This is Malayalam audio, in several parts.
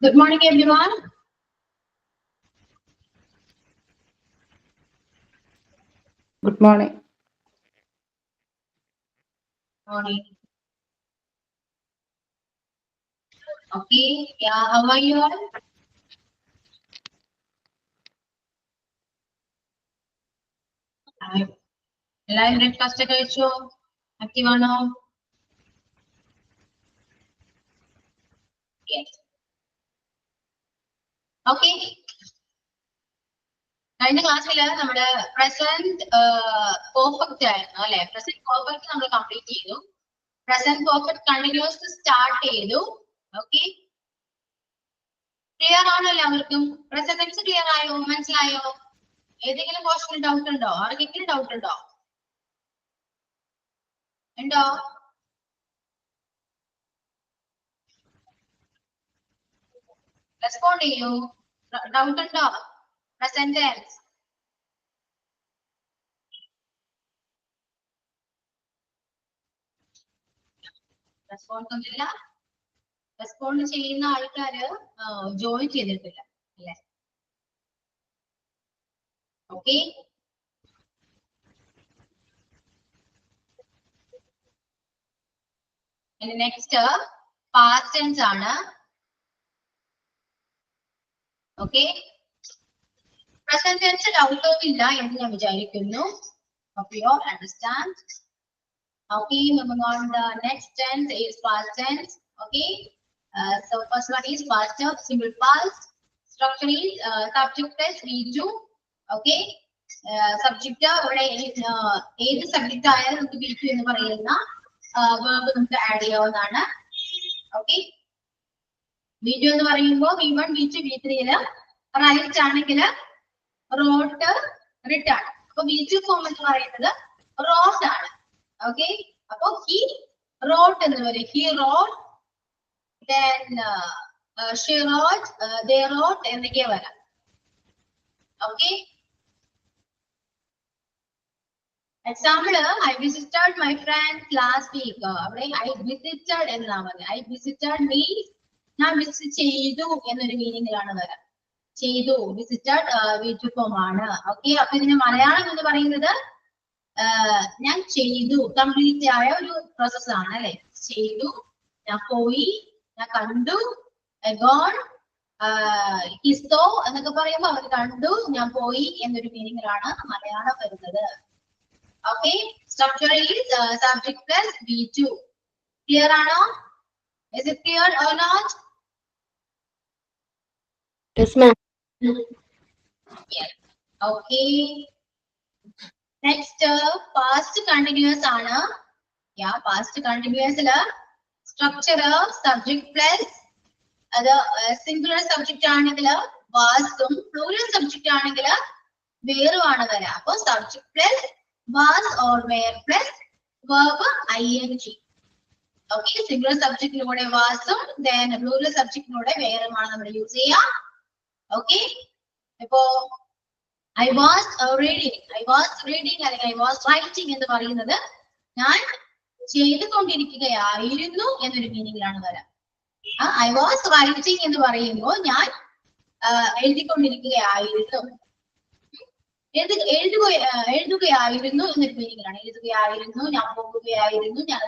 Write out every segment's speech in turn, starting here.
Good morning, everyone. Good morning. Morning. Okay. Yeah. How are you all? എല്ലാവരും ബ്രേക്ക്ഫാസ്റ്റ് ഒക്കെ കഴിച്ചോ? ആക്റ്റീവ് ആണോ? ഓക്കെ. കഴിഞ്ഞ ക്ലാസ്സിൽ നമ്മുടെ പ്രസന്റ് പെർഫെക്റ്റ് ആയിരുന്നു അല്ലെ? പ്രസന്റ് പെർഫെക്റ്റ് നമ്മൾ കംപ്ലീറ്റ് ചെയ്തു. പ്രസന്റ് പെർഫെക്റ്റ് കണ്ടിന്യൂസ് സ്റ്റാർട്ട് ചെയ്തു. ഓക്കെ. ക്ലിയർ ആണോ എല്ലാവർക്കും? പ്രസന്റ് ടെൻസ് ക്ലിയർ ആയോ? മനസ്സിലായോ? ഏതെങ്കിലും പോർഷനിൽ ഡൗട്ട് ഉണ്ടോ? ആർക്കെങ്കിലും ഡൗട്ട് ഉണ്ടോ? ഉണ്ടോ? റെസ്പോണ്ട് ചെയ്യൂ. ഡൗട്ട് ഉണ്ടോ? പ്രസന്റ് ടെൻസ് റെസ്പോണ്ട് ഒന്നുമില്ല. റെസ്പോണ്ട് ചെയ്യുന്ന ആൾക്കാര് ജോയിൻ ചെയ്തിട്ടില്ല അല്ലെ? ഓക്കെ. നെക്സ്റ്റ് പാസ്റ്റ് ടെൻസ് ആണ്. ഓക്കെ. പ്രസന്റ് ടെൻസ് ഡൗട്ട് ഒന്നുമില്ല എന്ന് ഞാൻ വിചാരിക്കുന്നു. Hope you all understand. Okay, moving on, the next tense is past tense. Okay, so first one is past tense, simple past. Structure is subject plus V2. Okay, subject ഇവിടെ ഏത് സബ്ജക്റ്റ് ആയാലും നമുക്ക് V2 എന്ന് പറയുന്ന verb നമുക്ക് ആഡ് ചെയ്യാവുന്നതാണ്. ഓക്കെ, V2 എന്ന് പറയുമ്പോൾ V1, V2, V3 റൈറ്റ് ആണെങ്കിൽ റോട്ട് റിട്ടേൺ. അപ്പൊ V2 ഫോം എന്ന് പറയുന്നത് റോട്ട് ആണ്. ഓക്കെ, അപ്പൊ he wrote എന്ന് പറയും. He wrote, then she wrote, they wrote എന്നൊക്കെ വരാം. Okay, example I visited my friends last week. അവിടെ I visited എന്നാണ് പറയുന്നത്. I visited means ഞാൻ വിസിറ്റ് ചെയ്തു എന്നൊരു മീനിങ്ങിലാണ് വരാം. ചെയ്തു, വിസിറ്റഡ് V2 ഫോം ആണ്. ഓക്കെ, അപ്പൊ ഇതിന് മലയാളം എന്ന് പറയുന്നത് ഞാൻ ചെയ്തു, കംപ്ലീറ്റ് ആയ ഒരു പ്രോസസ് ആണ് അല്ലെ? ചെയ്തു, ഞാൻ പോയി, ഞാൻ കണ്ടു, ഗോൺ, ഹിസ്റ്റോ എന്നൊക്കെ പറയുമ്പോൾ അവർ കണ്ടു, ഞാൻ പോയി എന്നൊരു മീനിങ്ങിലാണ് മലയാളം വരുന്നത്. Okay, structure is subject plus V2. Clear ആണോ? Is it clear or not? Yes, ma'am. Yes. Okay. Next, past continuous ആണ്. Yeah, past continuous structure subject plus അത് singular subject ആണെങ്കിൽ വാസും plural subject ആണെങ്കിൽ വേറുമാണ് വരാം. അപ്പൊ subject plus was or were plus verb ing. Okay, singular subjectലൂടെ വാസും then plural subjectലൂടെ വേറുമാണ് നമ്മൾ യൂസ് ചെയ്യാം. ഓക്കെ, ഇപ്പോ I was reading അല്ലെങ്കിൽ I was writing എന്ന് പറയുന്നത് ഞാൻ ചെയ്തുകൊണ്ടിരിക്കുകയായിരുന്നു എന്നൊരു മീനിങ്ങിലാണ് വരാം. I was writing എന്ന് പറയുമ്പോൾ ഞാൻ എഴുതിക്കൊണ്ടിരിക്കുകയായിരുന്നു, എഴുതുകയായിരുന്നു എന്നൊരു മീനിങ്ങിലാണ്. എഴുതുകയായിരുന്നു, ഞാൻ പോകുകയായിരുന്നു, ഞാൻ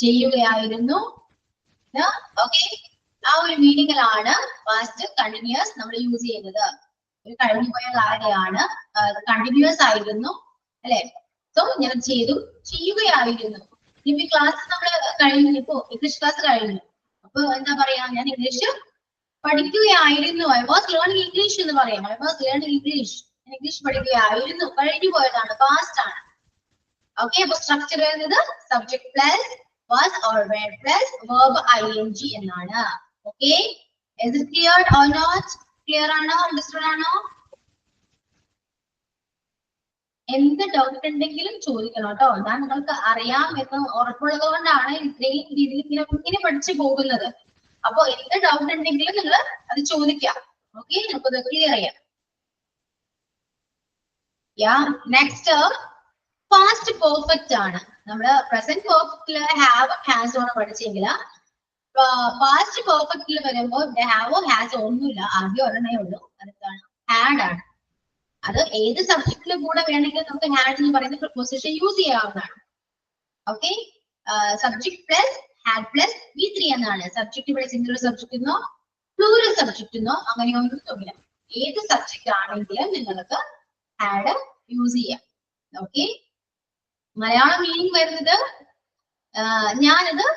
ചെയ്യുകയായിരുന്നു. ഓക്കെ, ആ ഒരു മീനിങ്ങിലാണ് പാസ്റ്റ് കണ്ടിന്യൂസ് നമ്മൾ യൂസ് ചെയ്യുന്നത്. കഴിഞ്ഞു പോയ കാര്യമാണ്, കണ്ടിന്യൂസ് ആയിരുന്നു അല്ലെ? സോ ഞാൻ ചെയ്തു, ചെയ്യുകയായിരുന്നു. ഇപ്പൊ ക്ലാസ് നമ്മൾ കഴിഞ്ഞു, ഇപ്പോ ഇംഗ്ലീഷ് ക്ലാസ് കഴിഞ്ഞു. അപ്പൊ എന്താ പറയാ, ഞാൻ English പഠിക്കുകയായിരുന്നു. I was learning English എന്ന് പറയാം. I was learning English. English പഠിക്കുകയായിരുന്നു, കഴിഞ്ഞു പോയതാണ്, പാസ്റ്റ് ആണ്. ഓക്കെ, അപ്പൊ സ്ട്രക്ചർ വരുന്നത് subject plus was or were plus verb ing എന്നാണ്. Okay, is it clear or not? Clear ആണോ? അണ്ടർസ്റ്റാൻഡ് ആണോ? എന്ത് ഡൗട്ട് ഉണ്ടെങ്കിലും ചോദിക്കണം കേട്ടോ. ഞാൻ നിങ്ങൾക്ക് അറിയാം എന്ന് ഉറപ്പുള്ളത് കൊണ്ടാണ് ഇത്രയും രീതിയിൽ ഇങ്ങനെ പഠിച്ചു പോകുന്നത്. അപ്പൊ എന്ത് ഡൗട്ട് ഉണ്ടെങ്കിലും നിങ്ങൾ അത് ചോദിക്കാം. ഓക്കെ, നമുക്കത് ക്ലിയർ ചെയ്യാം. നെക്സ്റ്റ് പാസ്റ്റ് പെർഫെക്റ്റ് ആണ്. നമ്മള് പ്രസന്റ് പെർഫെക്റ്റില് ഹാവ് ഹാസ് ആണ് പഠിച്ചെങ്കിൽ പാസ്റ്റ് പെർഫെക്റ്റിൽ വരുമ്പോൾ ഹാവോ ഹാസ് ഒന്നുമില്ല, ആദ്യം ഒരെണ്ണേ ഉള്ളൂ. അതെന്താണ്? ഹാഡ് ആണ്. അത് ഏത് സബ്ജക്റ്റിൽ കൂടെ വേണമെങ്കിലും നമുക്ക് ഹാഡ് എന്ന് പറയുന്ന പ്രിപ്പോസിഷൻ യൂസ് ചെയ്യാവുന്നതാണ്. Okay, subject plus had plus V3 എന്നാണ്. സബ്ജക്ട് ഇവിടെ സിംഗുലർ സബ്ജക്റ്റ് എന്നോ പ്ലൂറൽ സബ്ജക്റ്റ് എന്നോ അങ്ങനെയൊന്നുമില്ല. ഏത് സബ്ജക്റ്റ് ആണെങ്കിലും നിങ്ങൾക്ക് ഹാഡ് യൂസ് ചെയ്യാം. ഓക്കെ, മലയാളം മീനിങ് വരുന്നത് ഞാനത്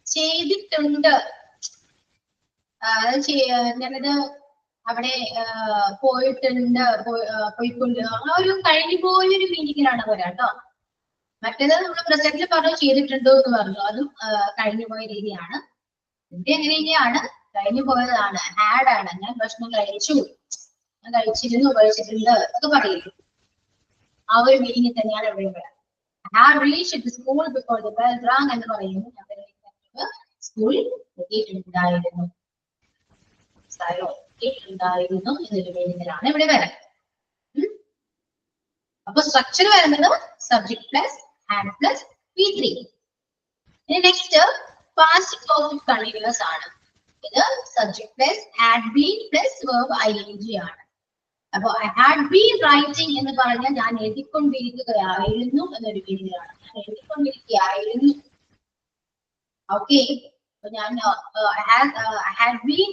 ചെയ്തിട്ടുണ്ട്, ഞാനത് അവിടെ പോയിട്ടുണ്ട്, പോയിക്കൊണ്ട് ആ ഒരു കഴിഞ്ഞു പോയൊരു മീനിങ്ങിലാണ് വരാം കേട്ടോ. മറ്റേത് നമ്മൾ പ്രസന്റിൽ പറഞ്ഞു ചെയ്തിട്ടുണ്ടോ എന്ന് പറഞ്ഞു, അതും കഴിഞ്ഞു പോയ രീതിയാണ്. ഇവിടെ എങ്ങനെയാണ്? കഴിഞ്ഞു പോയതാണ്, ഹാഡ് ആണ്. ഞാൻ ഭക്ഷണം കഴിച്ചു, ഞാൻ കഴിച്ചിരുന്നു, കഴിച്ചിട്ടുണ്ട് ഒക്കെ പറയില്ലേ, ആ ഒരു മീനിങ് തന്നെയാണ് ഇവിടെ വരാം. Had reached the school before the bell rang എന്ന് പറയുന്നു. സ്കൂളിൽ എത്തിയിട്ടുണ്ടായിരുന്നു, ഉണ്ടായിരുന്നു എന്നൊരു മീനിങ്ങിലാണ് ഇവിടെ വരാം. അപ്പൊ സ്ട്രക്ചർ വരുന്നത് subject plus had plus V3. ഇനി നെക്സ്റ്റ് പാസ്റ്റ് പെർഫെക്റ്റ് കണ്ടിന്യൂസ് ആണ്. ഇത് subject plus had been plus verb ing ആണ്. അപ്പൊ ഐ ഹാഡ് ബീൻ റൈറ്റിംഗ് എന്ന് പറഞ്ഞാൽ ഞാൻ എഴുതിക്കൊണ്ടിരിക്കുകയായിരുന്നു എന്നൊരു മീനിങ്ങിലാണ്. ഞാൻ എഴുതിക്കൊണ്ടിരിക്കുകയായിരുന്നു. ഓക്കെ, അപ്പൊ ഞാൻ ഹാഡ് ബീൻ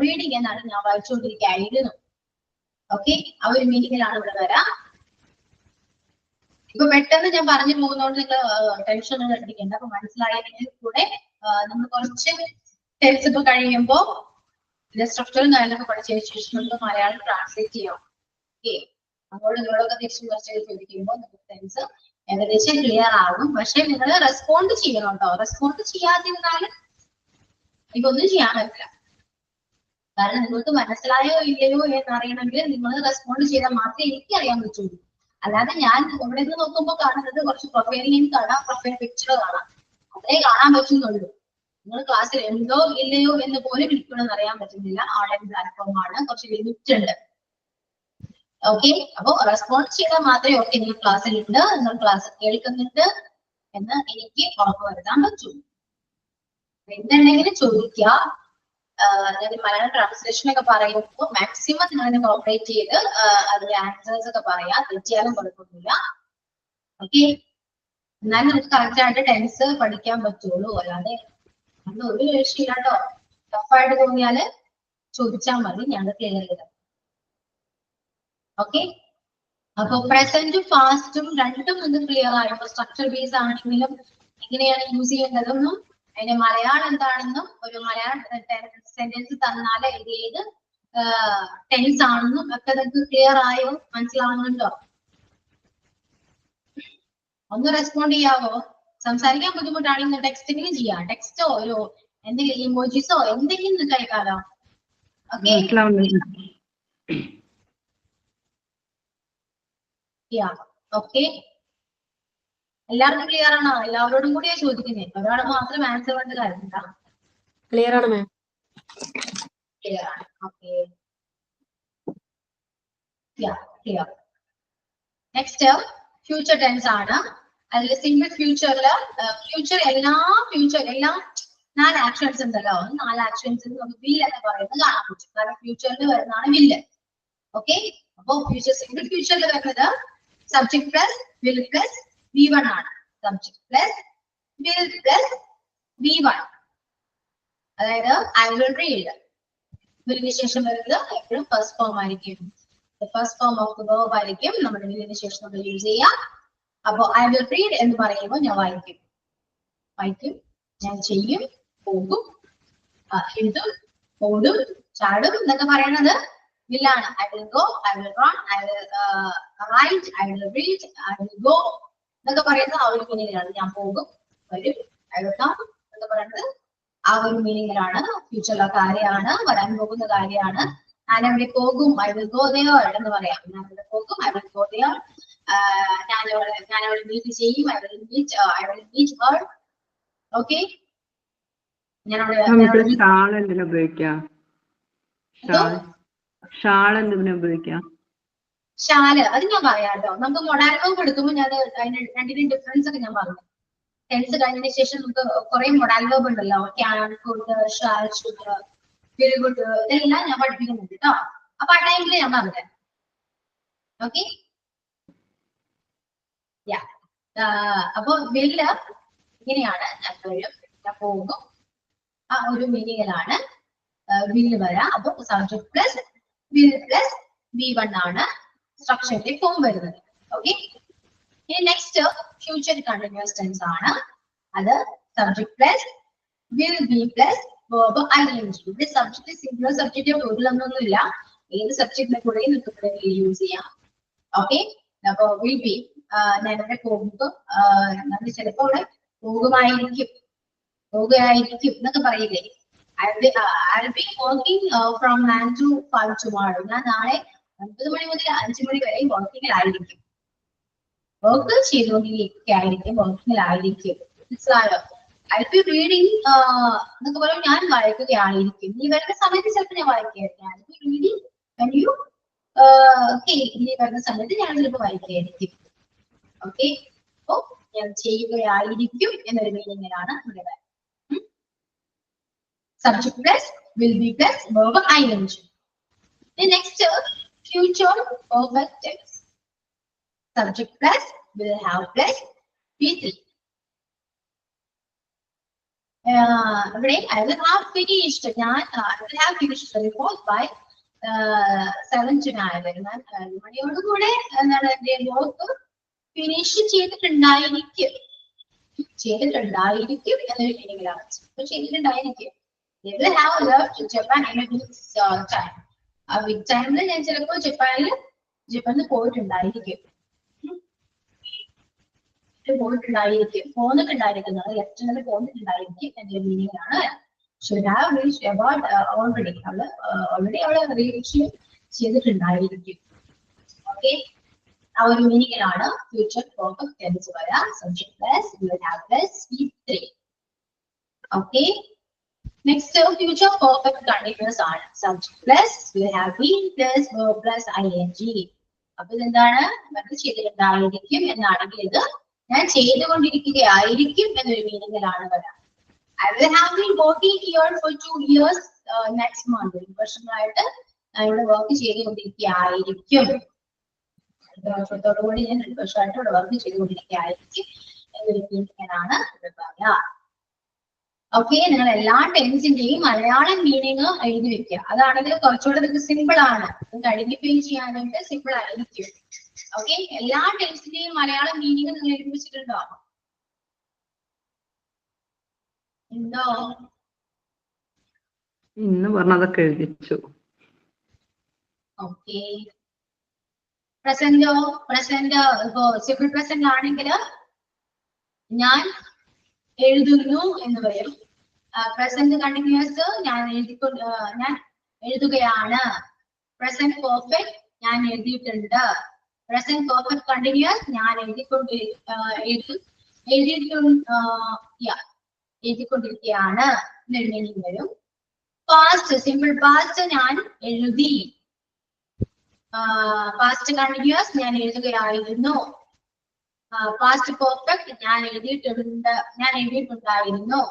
റീഡിങ് എന്നാണ്, ഞാൻ വായിച്ചുകൊണ്ടിരിക്കുകയായിരുന്നു. ഓക്കെ, ആ ഒരു മീനിങ്ങിലാണ് ഇവിടെ വരാം. ഇപ്പൊ പെട്ടെന്ന് ഞാൻ പറഞ്ഞു പോകുന്നതുകൊണ്ട് നിങ്ങൾ ടെൻഷൻ ഒന്നും എടുപ്പിക്കേണ്ട. അപ്പൊ മനസ്സിലായെങ്കിൽ കൂടെ നമ്മൾ കുറച്ച് ടെൻസ് ഇപ്പൊ കഴിയുമ്പോ ഇതിന്റെ സ്ട്രക്ചറും കാര്യങ്ങളൊക്കെ പഠിച്ചതിന് ശേഷം നമുക്ക് മലയാളം ട്രാൻസ്ലേറ്റ് ചെയ്യാം. ഓക്കെ, അങ്ങോട്ട് നിങ്ങളൊക്കെ തിരിച്ചു കുറച്ച് ചോദിക്കുമ്പോൾ നമുക്ക് ടെൻസ് ഏകദേശം ക്ലിയർ ആകും. പക്ഷെ നിങ്ങൾ റെസ്പോണ്ട് ചെയ്യണം കേട്ടോ. റെസ്പോണ്ട് ചെയ്യാതിരുന്നാൽ എനിക്കൊന്നും ചെയ്യാൻ പറ്റില്ല. കാരണം നിങ്ങൾക്ക് മനസ്സിലായോ ഇല്ലയോ എന്നറിയണമെങ്കിൽ നിങ്ങൾ റെസ്പോണ്ട് ചെയ്താൽ മാത്രമേ എനിക്ക് അറിയാൻ പറ്റുള്ളൂ. അല്ലാതെ ഞാൻ ഇവിടെ നിന്ന് നോക്കുമ്പോൾ കാണുന്നത് കുറച്ച് പ്രൊഫൈൽ നെയിം കാണാം, പ്രൊഫൈൽ പിക്ചർ കാണാം, അത്രേ കാണാൻ പറ്റുന്നുള്ളൂ. നിങ്ങൾ ക്ലാസ്സിൽ ഉണ്ടോ ഇല്ലയോ എന്ന് പോലും എനിക്കൊന്നും അറിയാൻ പറ്റുന്നില്ല. ഓൺലൈൻ പ്ലാറ്റ്ഫോം ആണ്, കുറച്ച് ലിമിറ്റ് ഉണ്ട്. ഓക്കെ, അപ്പൊ റെസ്പോണ്ട് ചെയ്താൽ മാത്രമേ ഓക്കെ നിങ്ങൾ ക്ലാസ്സിലുണ്ട്, നിങ്ങൾ ക്ലാസ് കേൾക്കുന്നുണ്ട് എന്ന് എനിക്ക് ഉറപ്പ് വരുത്താൻ പറ്റൂ. എന്തുണ്ടെങ്കിലും ചോദിക്കുക. ഞാൻ മലയാളം ട്രാൻസ്ലേഷൻ ഒക്കെ പറയുമ്പോൾ മാക്സിമം നിങ്ങൾ കോപ്പറേറ്റ് ചെയ്ത് അതിന്റെ ആൻസേഴ്സ് ഒക്കെ പറയാം. തെറ്റിയാലും കുഴപ്പമൊന്നുമില്ല. ഓക്കെ, എന്നാലും നമുക്ക് കറക്റ്റ് ആയിട്ട് ടെൻസ് പഠിക്കാൻ പറ്റുള്ളൂ. അല്ലാതെ നമ്മൾ ഒരു രക്ഷയില്ല കേട്ടോ. ടഫായിട്ട് തോന്നിയാല് ചോദിച്ചാൽ മതി, ഞങ്ങൾ ക്ലിയർ ചെയ്ത്. ഓക്കെ, അപ്പൊ പ്രസന്റും പാസ്റ്റും രണ്ടും നിങ്ങൾക്ക് ക്ലിയർ ആയപ്പോ സ്ട്രക്ചർ ബേസ് ആണെങ്കിലും എങ്ങനെയാണ് യൂസ് ചെയ്യേണ്ടതെന്നും അതിന്റെ മലയാളം എന്താണെന്നും ഒരു മലയാളം സെന്റൻസ് തന്നാൽ ഏത് ടെൻസ് ആണെന്നും ഒക്കെ നിങ്ങൾക്ക് ക്ലിയർ ആയോ? മനസ്സിലാവുന്നുണ്ടോ? ഒന്ന് റെസ്പോണ്ട് ചെയ്യാവോ? സംസാരിക്കാൻ ബുദ്ധിമുട്ടാണെങ്കിൽ ടെക്സ്റ്റെങ്കിലും ചെയ്യാം. ടെക്സ്റ്റോ ഒരു എന്തെങ്കിലും ഇമോജിസോ എന്തെങ്കിലും കഴിക്കാലോ. ഓക്കെ, ഓക്കെ, എല്ലാവർക്കും ക്ലിയർ ആണോ? എല്ലാവരോടും കൂടിയാ ചോദിക്കുന്നത്, ഒരാൾ മാത്രം ആൻസർ കൊണ്ട് കാര്യമില്ല. ക്ലിയർ ആണ് മാം. ക്ലിയർ ആണ്. Okay, clear. Next future tense ആണ്. അതിൽ സിംഗിൾ ഫ്യൂച്ചറിൽ എല്ലാം 4 ആക്ഷൻസ് ഉണ്ടല്ലോ. 4 ആക്ഷൻസ് നമുക്ക് വിൽ എന്ന് പറയുന്നത് കാണാൻ പറ്റും. കാരണം ഫ്യൂച്ചറിൽ വരുന്നതാണ് വില്ല്. ഓക്കെ, അപ്പൊ സിംഗിൾ ഫ്യൂച്ചറിൽ വരുന്നത് subject plus will plus V1 ആണ്. Subject plus will plus V1, അതായത് ഐ വിൽ റീഡ്. വില്ലിന് ശേഷം വരുന്നത് എപ്പോഴും ഫസ്റ്റ് ഫോം ആയിരിക്കും. First form of the verb ആയിരിക്കും നമ്മുടെ വില്ലിന് ശേഷം നമ്മൾ യൂസ് ചെയ്യാം. അപ്പൊ ഐ വിൽ റീഡ് എന്ന് പറയുമ്പോൾ ഞാൻ വായിക്കും, ഞാൻ ചെയ്യും, പോകും, എഴുതും, ഓടും, ചാടും എന്നൊക്കെ പറയുന്നത് വില്ലാണ്. I will go, I will run, I will write, I will read, I will go എന്നൊക്കെ പറയുന്നത് ആ ഒരു മീനിങ്ങിലാണ്. ഞാൻ പോകും, വരും, ഐ വിൽ കം എന്നൊക്കെ പറയുന്നത് ആ ഒരു മീനിങ്ങിലാണ്. ഫ്യൂച്ചറിലെ കാര്യമാണ്, വരാൻ പോകുന്ന കാര്യമാണ്. ഞാൻ എവിടെ പോകും, ഐ വിൽ ഗോ ദെയർ എന്ന് പറയാം. ഞാൻ എവിടെ പോകും, ഐ വിൽ ഗോ ദെയർ. ഞാൻ അവിടെ മീറ്റ് ചെയ്യും, I will meet her. Okay, shall അത് ഞാൻ പറയാം കേട്ടോ. നമുക്ക് മൊഡാൽഫോം എടുക്കുമ്പോൾ ഞാൻ അതിന് രണ്ടിനും ഡിഫറൻസ് ഒക്കെ ഞാൻ പറഞ്ഞു. ടെൻസ് കഴിഞ്ഞതിന് ശേഷം നമുക്ക് കുറെ മൊഡാൽ വെർബ് ഉണ്ടല്ലോ, can, could, shall, should, will, would, ഇതെല്ലാം ഞാൻ പഠിപ്പിക്കുന്നുണ്ട് കേട്ടോ. അപ്പൊ ആ ടൈമിൽ ഞാൻ പറഞ്ഞുതരാം. ഓക്കെ, അപ്പൊ വില്ല് ഇങ്ങനെയാണ്, ഞാൻ പോകും, ആ ഒരു മീനിങ്ങിലാണ് വില്ല് വരാം. അപ്പൊ subject plus will plus V1 ആണ് സ്ട്രക്ചറിന്റെ ഫോം വരുന്നത്. ഓക്കെ, ഇനി നെക്സ്റ്റ് ഫ്യൂച്ചർ കണ്ടിന്യൂസ് ടെൻസ് ആണ്. അത് subject plus will be plus verb ing. ഇവിടെ സബ്ജക്ട് സിംഗുലർ സബ്ജക്റ്റ് പ്ലൂറലൊന്നുമില്ല, ഏത് സബ്ജക്റ്റിന്റെ കൂടെ നിങ്ങൾക്ക് യൂസ് ചെയ്യാം. ഓക്കെ, അപ്പൊ വിൽ ബി ഞാനിവിടെ പോകുമ്പോൾ നമ്മൾ ചിലപ്പോ ഇവിടെ പോകുകയായിരിക്കും എന്നൊക്കെ പറയില്ലേ. I'll be working from 9 to 5 tomorrow. ഞാൻ നാളെ 9 മണി മുതൽ 5 മണി വരെ വർക്കിങ്ങിലായിരിക്കും. വർക്ക് ചെയ്തുകൊണ്ടിരിക്കുകയായിരിക്കും, വർക്കിങ്ങിലായിരിക്കും. മനസ്സിലായോ? I'll be reading എന്നൊക്കെ പറയുമ്പോൾ ഞാൻ വായിക്കുകയായിരിക്കും. ഈ വരുന്ന സമയത്ത് ചിലപ്പോൾ ഞാൻ വായിക്കുകയായിരിക്കും. I'll be reading when you ഈ വരുന്ന സമയത്ത് ഞാൻ ചിലപ്പോൾ വായിക്കുകയായിരിക്കും. ഓക്കെ, അപ്പോ ഞാൻ ചെയ്യുകയായിരിക്കും എന്നൊരു മീനിങ്ങിലാണ് ഇവിടെ. Subject plus will be plus verb ing. The next future perfect tense. Subject plus will have plus V3. I will have finished. I will have finished the report by 7 to 9. മണിയോട് കൂടെ എന്താണ് എന്റെ വർക്ക് ഫിനിഷ് ചെയ്തിട്ടുണ്ടായിരിക്കും എന്നൊരു മീനിങ്ങിലാണ്. ചെയ്തിട്ടുണ്ടായിരിക്കും. They will have left Japan in this time. ആ വിക് ടൈമിൽ ഞാൻ ചിലപ്പോൾ ജപ്പാനിൽ പോയിട്ടുണ്ടായിരിക്കും. പോന്നിട്ടുണ്ടായിരിക്കുന്നത് ലെഫ്റ്റിനൽ പോന്നിട്ടുണ്ടായിരിക്കും എന്റെ മീനിങ് ആണ്. Should have reached about already. അവളെ റീച്ച് ചെയ്തിട്ടുണ്ടായിരിക്കും. ഓക്കെ, ആ ഒരു മീനിങ്ങിലാണ് ഫ്യൂച്ചർ പെർഫെക്റ്റ് ടെൻസ് വരാ. Subject plus will have plus V3. Okay, next future perfect continuous ആണ്. Subject plus will have been plus verb plus ing. അപ്പൊ ഇതെന്താണ്, ചെയ്തിട്ടുണ്ടായിരിക്കും എന്നാണെങ്കിൽ ഇത് ഞാൻ ചെയ്തുകൊണ്ടിരിക്കുകയായിരിക്കും എന്നൊരു മീനിങ്ങിലാണ് വരാം. I will have been working here for 2 years next month. വർഷങ്ങളായിട്ട് ഇവിടെ വർക്ക് ചെയ്തുകൊണ്ടിരിക്കുകയായിരിക്കും. വർഷത്തോടുകൂടി ഞാൻ 2 വർഷമായിട്ട് ഇവിടെ വർക്ക് ചെയ്തുകൊണ്ടിരിക്കുകയായിരിക്കും എന്നൊരു മീനിങ്ങിലാണ് ഇവിടെ പറയാം. ഓക്കെ, നിങ്ങൾ എല്ലാ ടെൻസിന്റെയും മലയാളം മീനിങ് എഴുതി വെക്കുക. അതാണെങ്കിൽ കുറച്ചുകൂടെ നിങ്ങൾക്ക് സിമ്പിൾ ആണ്, നിങ്ങൾക്ക് ഐഡന്റിഫൈ ചെയ്യാനായിട്ട് സിമ്പിൾ ആയിരിക്കും. ഓക്കെ, എല്ലാ ടെൻസിന്റെയും മലയാളം മീനിങ് നിങ്ങൾ എഴുതി വെച്ചിട്ടുണ്ടോ? ഉണ്ടോ? ഇന്ന് പറഞ്ഞതൊക്കെ എഴുതിച്ചു. ഓക്കെ, പ്രസന്റ് ഇപ്പോ സിമ്പിൾ പ്രസന്റ് ആണെങ്കിൽ ഞാൻ എഴുതുന്നു എന്ന് പറയും. പ്രസന്റ് കണ്ടിന്യൂസ് ഞാൻ എഴുതുകയാണ്. പ്രസന്റ് പെർഫെക്റ്റ് ഞാൻ എഴുതിയിട്ടുണ്ട്. പ്രസന്റ് പെർഫെക്റ്റ് കണ്ടിന്യൂസ് ഞാൻ എഴുതിക്കൊണ്ടിരിക്കുകയാണ് എന്നൊരു മീനിങ് വരും. പാസ്റ്റ് സിമ്പിൾ പാസ്റ്റ് ഞാൻ എഴുതി. പാസ്റ്റ് കണ്ടിന്യൂസ് ഞാൻ എഴുതുകയായിരുന്നു. പാസ്റ്റ് പെർഫെക്റ്റ് ഞാൻ എഴുതിയിട്ടുണ്ടായിരുന്നു.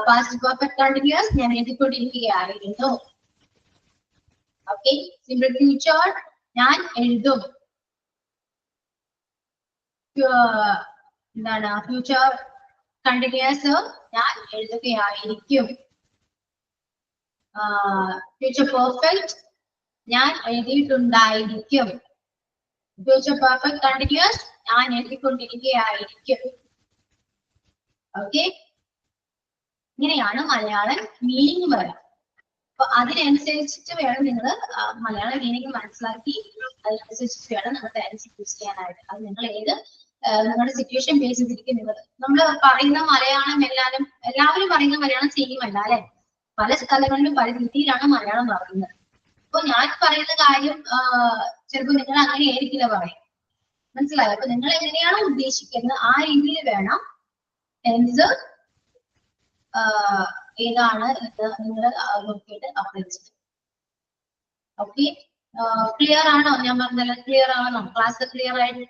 പാസ്റ്റ് പെർഫെക്റ്റ് കണ്ടിന്യൂസ് ഞാൻ എഴുതിക്കൊണ്ടിരിക്കുകയായിരുന്നു. ഓക്കെ, സിമ്പിൾ ഫ്യൂച്ചർ ഞാൻ എഴുതും. എന്താണ് ഫ്യൂച്ചർ കണ്ടിന്യൂസ് ഞാൻ എഴുതുകയായിരിക്കും. ഫ്യൂച്ചർ പെർഫെക്റ്റ് ഞാൻ എഴുതിയിട്ടുണ്ടായിരിക്കും. ഫ്യൂച്ചർ പെർഫെക്റ്റ് കണ്ടിന്യൂസ് ഞാൻ എഴുതിക്കൊണ്ടിരിക്കുകയായിരിക്കും. ഓക്കെ, ഇങ്ങനെയാണ് മലയാളം മീനിങ് വരാം. അപ്പൊ അതിനനുസരിച്ചിട്ട് വേണം നിങ്ങൾ മലയാളം മീനിങ് മനസ്സിലാക്കി അതിനനുസരിച്ചിട്ട് വേണം നിങ്ങൾ ടെൻസ് യൂസ് ചെയ്യാനായിട്ട്. അത് നിങ്ങൾ നിങ്ങളുടെ സിറ്റുവേഷൻ ബേസ് ചെയ്തിരിക്കും. നമ്മൾ പറയുന്ന മലയാളം എല്ലാവരും പറയുന്ന മലയാളം സെയിം അല്ല അല്ലെ. പല സ്ഥലങ്ങളിലും പല രീതിയിലാണ് മലയാളം പറയുന്നത്. അപ്പൊ ഞാൻ പറയുന്ന കാര്യം ചിലപ്പോൾ നിങ്ങൾ അങ്ങനെ ആയിരിക്കില്ല പറയും. മനസ്സിലായോ? അപ്പൊ നിങ്ങൾ എങ്ങനെയാണോ ഉദ്ദേശിക്കുന്നത് ആ രീതിയിൽ വേണം ടെൻസ് ഏതാണ് നിങ്ങൾ നോക്കിയിട്ട് അപ്ലൈ ചെയ്യും. ഓക്കെ, ക്ലിയർ ആണോ? ഞാൻ പറഞ്ഞല്ലോ ക്ലിയർ ആണോ? ക്ലാസ് ക്ലിയർ ആയിട്ട്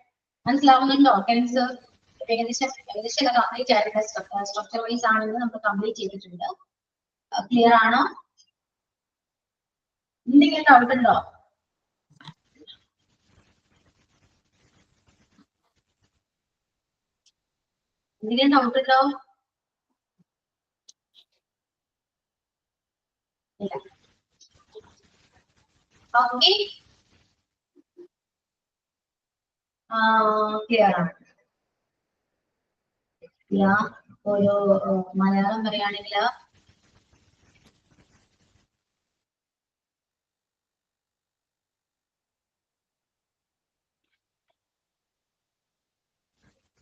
മനസ്സിലാവുന്നുണ്ടോ? ടെൻസ് ഏകദേശം കംപ്ലീറ്റ് ആയിട്ട് സ്ട്രക്ചർ വൈസ് ആണെന്ന് നമ്മൾ കംപ്ലീറ്റ് ചെയ്തിട്ടുണ്ട്. ക്ലിയർ ആണോ? എന്തെങ്കിലും ഡൗട്ട് ഉണ്ടോ? എന്തെങ്കിലും ഡൗട്ട് ഉണ്ടോ? ഇല്ല. ഓക്കെ, ക്ലിയർ ആണ്. ഒരു മലയാളം പറയുകയാണെങ്കിൽ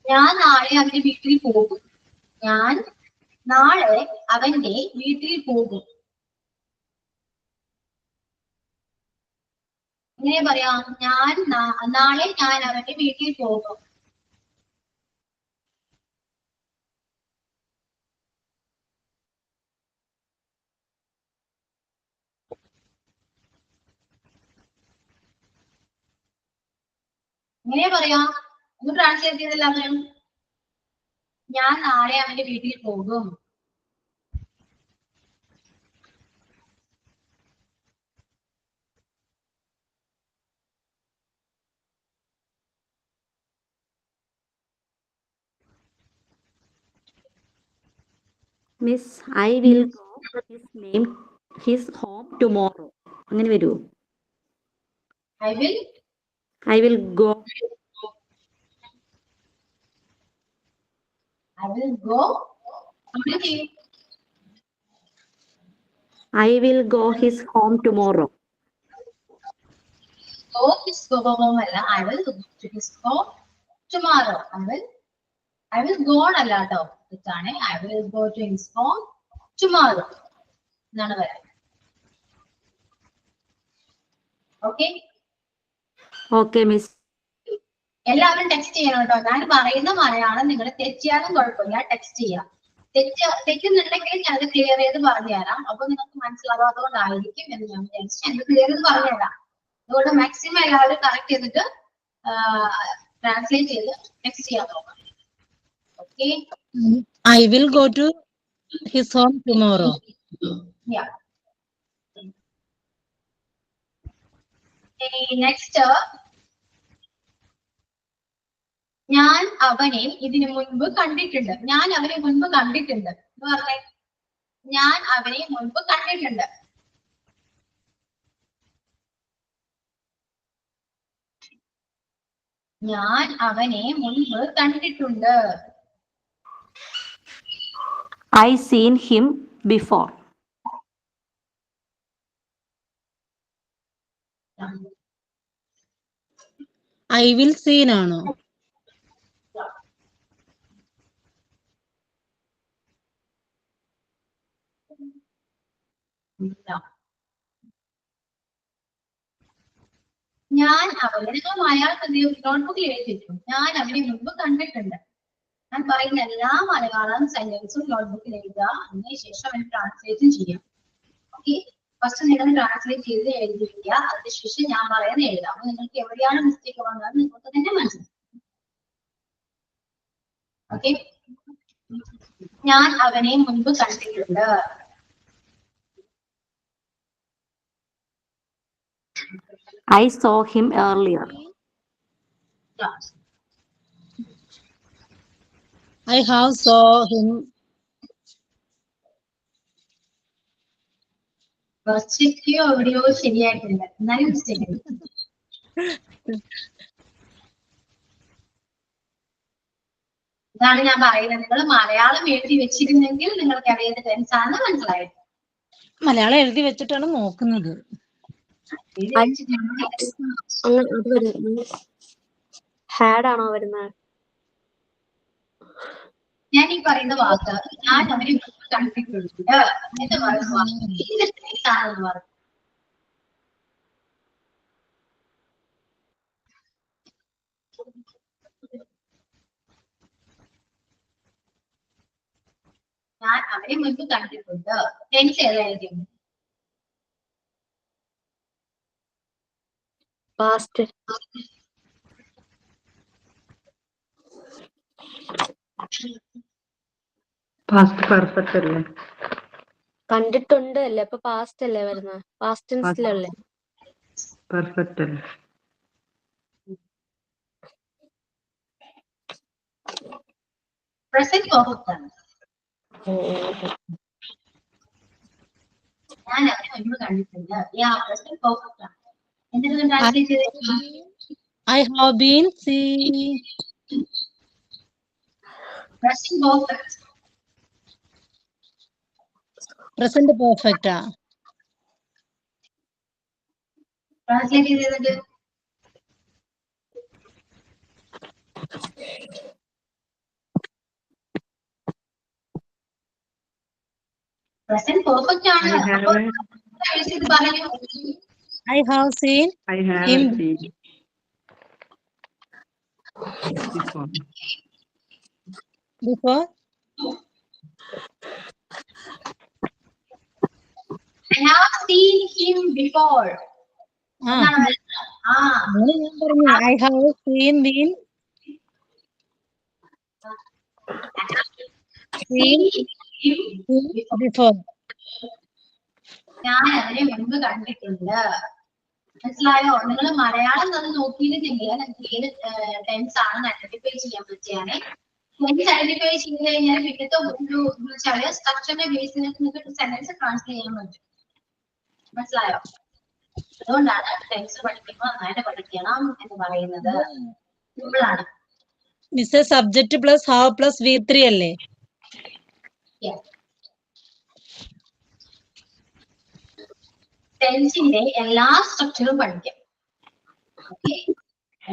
ഞാൻ നാളെ അവന്റെ വീട്ടിൽ പോകും. ഞാൻ നാളെ അവന്റെ വീട്ടിൽ പോകും. എങ്ങനെ പറയാം? നാളെ ഞാൻ അവന്റെ വീട്ടിൽ പോകും. എങ്ങനെ പറയാം? ഒന്ന് ട്രാൻസ്ലേറ്റ് ചെയ്തെല്ലാവരും. ഞാൻ നാളെ അവന്റെ വീട്ടിൽ പോകും. Miss, I will go his home tomorrow. അങ്ങനെ വരുമോ? I will go. I will go his home tomorrow. Go his home അല്ല. I will go to his home tomorrow. I will go അല്ല കേട്ടോ. ഇതാണ് I will go to his home tomorrow. എന്നാണ് പറയാം. Okay, Okay, Miss. എല്ലാവരും ടെക്സ്റ്റ് ചെയ്യണം കേട്ടോ. ഞാൻ പറയുന്ന മലയാളം നിങ്ങൾ തെറ്റിയാലും കുഴപ്പമില്ല, ടെക്സ്റ്റ് ചെയ്യാം. തെറ്റുന്നുണ്ടെങ്കിൽ ഞാനത് ക്ലിയർ ചെയ്ത് പറഞ്ഞുതരാം. അപ്പൊ നിങ്ങൾക്ക് മനസ്സിലാവാത്തതുകൊണ്ടായിരിക്കും എന്ന് ഞാൻ വിചാരിച്ചു ഞാനത് ക്ലിയർ ചെയ്ത് പറഞ്ഞുതരാം. അതുകൊണ്ട് മാക്സിമം എല്ലാവരും കറക്റ്റ് ചെയ്തിട്ട് ട്രാൻസ്ലേറ്റ് ചെയ്ത് ടെക്സ്റ്റ് ചെയ്യാൻ നോക്കാം. Okay, I will go to his home tomorrow. yeah. Next, ഞാൻ അവനെ ഇതിനു മുൻപ് കണ്ടിട്ടുണ്ട്. ഞാൻ അവനെ മുൻപ് കണ്ടിട്ടുണ്ട് എന്ന് പറഞ്ഞേ. ഞാൻ അവനെ മുൻപ് കണ്ടിട്ടുണ്ട്. ഞാൻ അവനെ മുൻപ് കണ്ടിട്ടുണ്ട്. I seen him before. I will see ആണോ? ഞാൻ അവനെ മലയാളത്തിൽ നോട്ട്ബുക്കിൽ എഴുതിയിട്ടു. ഞാൻ അവനെ മുൻപ് കണ്ടിട്ടുണ്ട്. ഞാൻ പറയുന്ന എല്ലാ മലയാളം സെന്റൻസും നോട്ട്ബുക്കിൽ എഴുതുക. അതിനുശേഷം അവൻ ട്രാൻസ്ലേറ്റ് ചെയ്യാം. ഓക്കെ, ഫസ്റ്റ് നിങ്ങൾ ട്രാൻസ്ലേറ്റ് ചെയ്ത് എഴുതിയിരിക്കുക. അതിനുശേഷം ഞാൻ പറയുന്നത് എഴുതാം. അപ്പൊ നിങ്ങൾക്ക് എവിടെയാണ് മിസ്റ്റേക്ക് വന്നത് നിങ്ങൾക്ക് തന്നെ മനസ്സിലാവും. ഓക്കെ, ഞാൻ അവനെ മുൻപ് കണ്ടിട്ടുണ്ട്. I saw him earlier. I have saw him. കുറച്ചൊക്കെയോ എവിടെയോ ശരിയായിട്ടില്ല, എന്നാലും മിസ്റ്റേക്ക്. ഇതാണ് ഞാൻ പറയുന്നത്. നിങ്ങൾ മലയാളം എഴുതി വെച്ചിരുന്നെങ്കിൽ നിങ്ങൾക്ക് അറിയാത്ത ടെൻസ് ആണ് മനസ്സിലായത്. മലയാളം എഴുതി വെച്ചിട്ടാണ് നോക്കുന്നത്. ഹാഡ് ആണോ വരുന്നത്? ഞാൻ ഈ പറയുന്ന വാക്ക് ഞാൻ അവരെ കണ്ടിട്ടുണ്ട് എന്ന് പറയുന്ന വാക്ക് ഞാൻ അവരെ മുൻപ് കണ്ടിട്ടുണ്ട്. ടെൻസ് ഏതായിരിക്കും? പാസ്റ്റ്. പാസ്റ്റ് പെർഫെക്റ്റ് അല്ലേ? കണ്ടിട്ടുണ്ട് അല്ലേ, അപ്പൊ പാസ്റ്റ് അല്ലേ വരുന്നത്, പാസ്റ്റ് ടെൻസിലല്ലേ? പെർഫെക്റ്റ് അല്ലേ? പ്രസന്റ് പെർഫെക്റ്റ് ആണ്. ഞാൻ അതിന് മുൻപ് കണ്ടിട്ടുണ്ട്. പ്രസന്റ് പെർഫെക്റ്റ് ആണ്. എന്തിനാണ് ട്രാൻസ്ലേറ്റ് ചെയ്തത്? I have been seeing. Present perfect. Present perfect. Translate ചെയ്തത് പ്രസന്റ് പെർഫെക്റ്റ് ആണ്. അപ്പോൾ ഇത് പറഞ്ഞു. I have seen I have him seen before. before. I have seen him before. Ah, Ah, I have seen him. seen him Before. ഞാൻ അതിനെ മുൻപ് കണ്ടിട്ടുണ്ട്. മനസ്സിലായോ? നിങ്ങൾ മലയാളം തന്നെ നോക്കിയില്ലെങ്കിൽ നിങ്ങൾക്ക് ഏത് ടെൻസ് ആണെന്ന് ഐഡന്റിഫൈ ചെയ്യാൻ പറ്റിയാണ്. ടെൻസ് ഐഡന്റിഫൈ ചെയ്ത് കഴിഞ്ഞാൽ പിന്നത്തെ ഒരു സ്ട്രക്ചറിന്റെ ബേസിൽ നിങ്ങൾക്ക് സെന്റൻസ് ട്രാൻസ്ലേറ്റ് ചെയ്യാൻ പറ്റും. മനസ്സിലായോ? അതുകൊണ്ടാണ് ടെൻസ് പഠിക്കുമ്പോൾ നന്നായിട്ട് പഠിക്കണം എന്ന് പറയുന്നത്. സിമ്പിൾ ആണ്. Miss subject plus have plus V3 അല്ലേ? ടെൻസിന്റെ എല്ലാ സ്ട്രക്ചറും പഠിക്കാം. ഓക്കെ,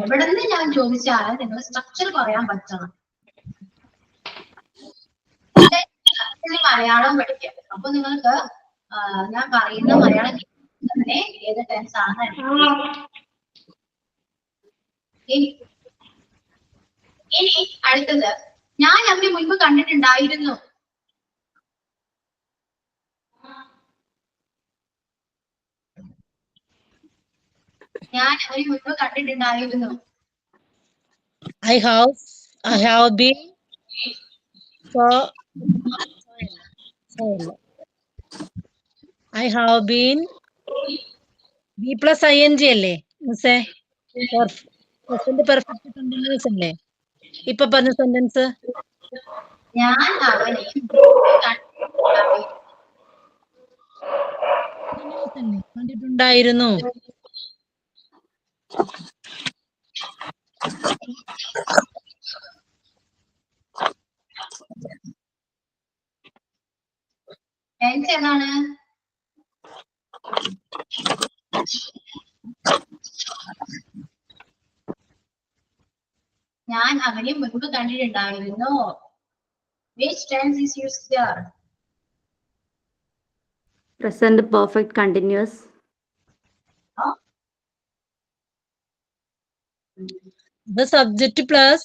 എവിടെ നിന്ന് ഞാൻ ചോദിച്ചാലും നിങ്ങൾ സ്ട്രക്ചർ പറയാൻ പറ്റണം. മലയാളം പഠിക്കാം. അപ്പൊ നിങ്ങൾക്ക് ഞാൻ പറയുന്ന മലയാളം തന്നെ ഏത് ടെൻസ് ആണ്. ഇനി അടുത്തത്, ഞാൻ അവരെ മുൻപ് കണ്ടിട്ടുണ്ടായിരുന്നു. ഞാൻ അവരെ മുൻപ് കണ്ടിട്ടുണ്ടായിരുന്നു. I have been I have been B plus ing അല്ലേ മിസ്സേ? പ്രസന്റ് പെർഫെക്റ്റ് കണ്ടിന്യൂസ് അല്ലേ ഇപ്പൊ പറഞ്ഞ സെന്റൻസ്? ഞാൻ അവനെ കണ്ടിട്ടുണ്ടായിരുന്നു. ടെൻസ് ഏതാണ്? ഞാൻ അവനെ മുൻപ് കണ്ടിട്ടുണ്ടായിരുന്നു. Which tense is used there? Present perfect continuous. The subject plus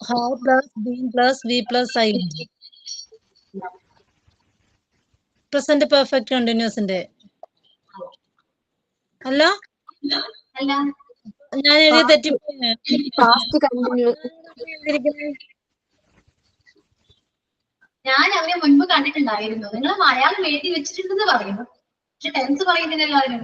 have plus been plus V plus ing. Present perfect continuous ന്റെ അല്ല? അല്ല, ഞാൻ എഴുതി തെറ്റിപ്പോയി. Past continuous. ഞാൻ അവനെ മുൻപ് കണ്ടിട്ടുണ്ടായിരുന്നു. നിങ്ങൾ മലയാളം എഴുതി വെച്ചിട്ടുണ്ടെന്ന് പറയുന്നു, പക്ഷെ ടെൻസ് പറയുന്നില്ലല്ലോ അതിന്.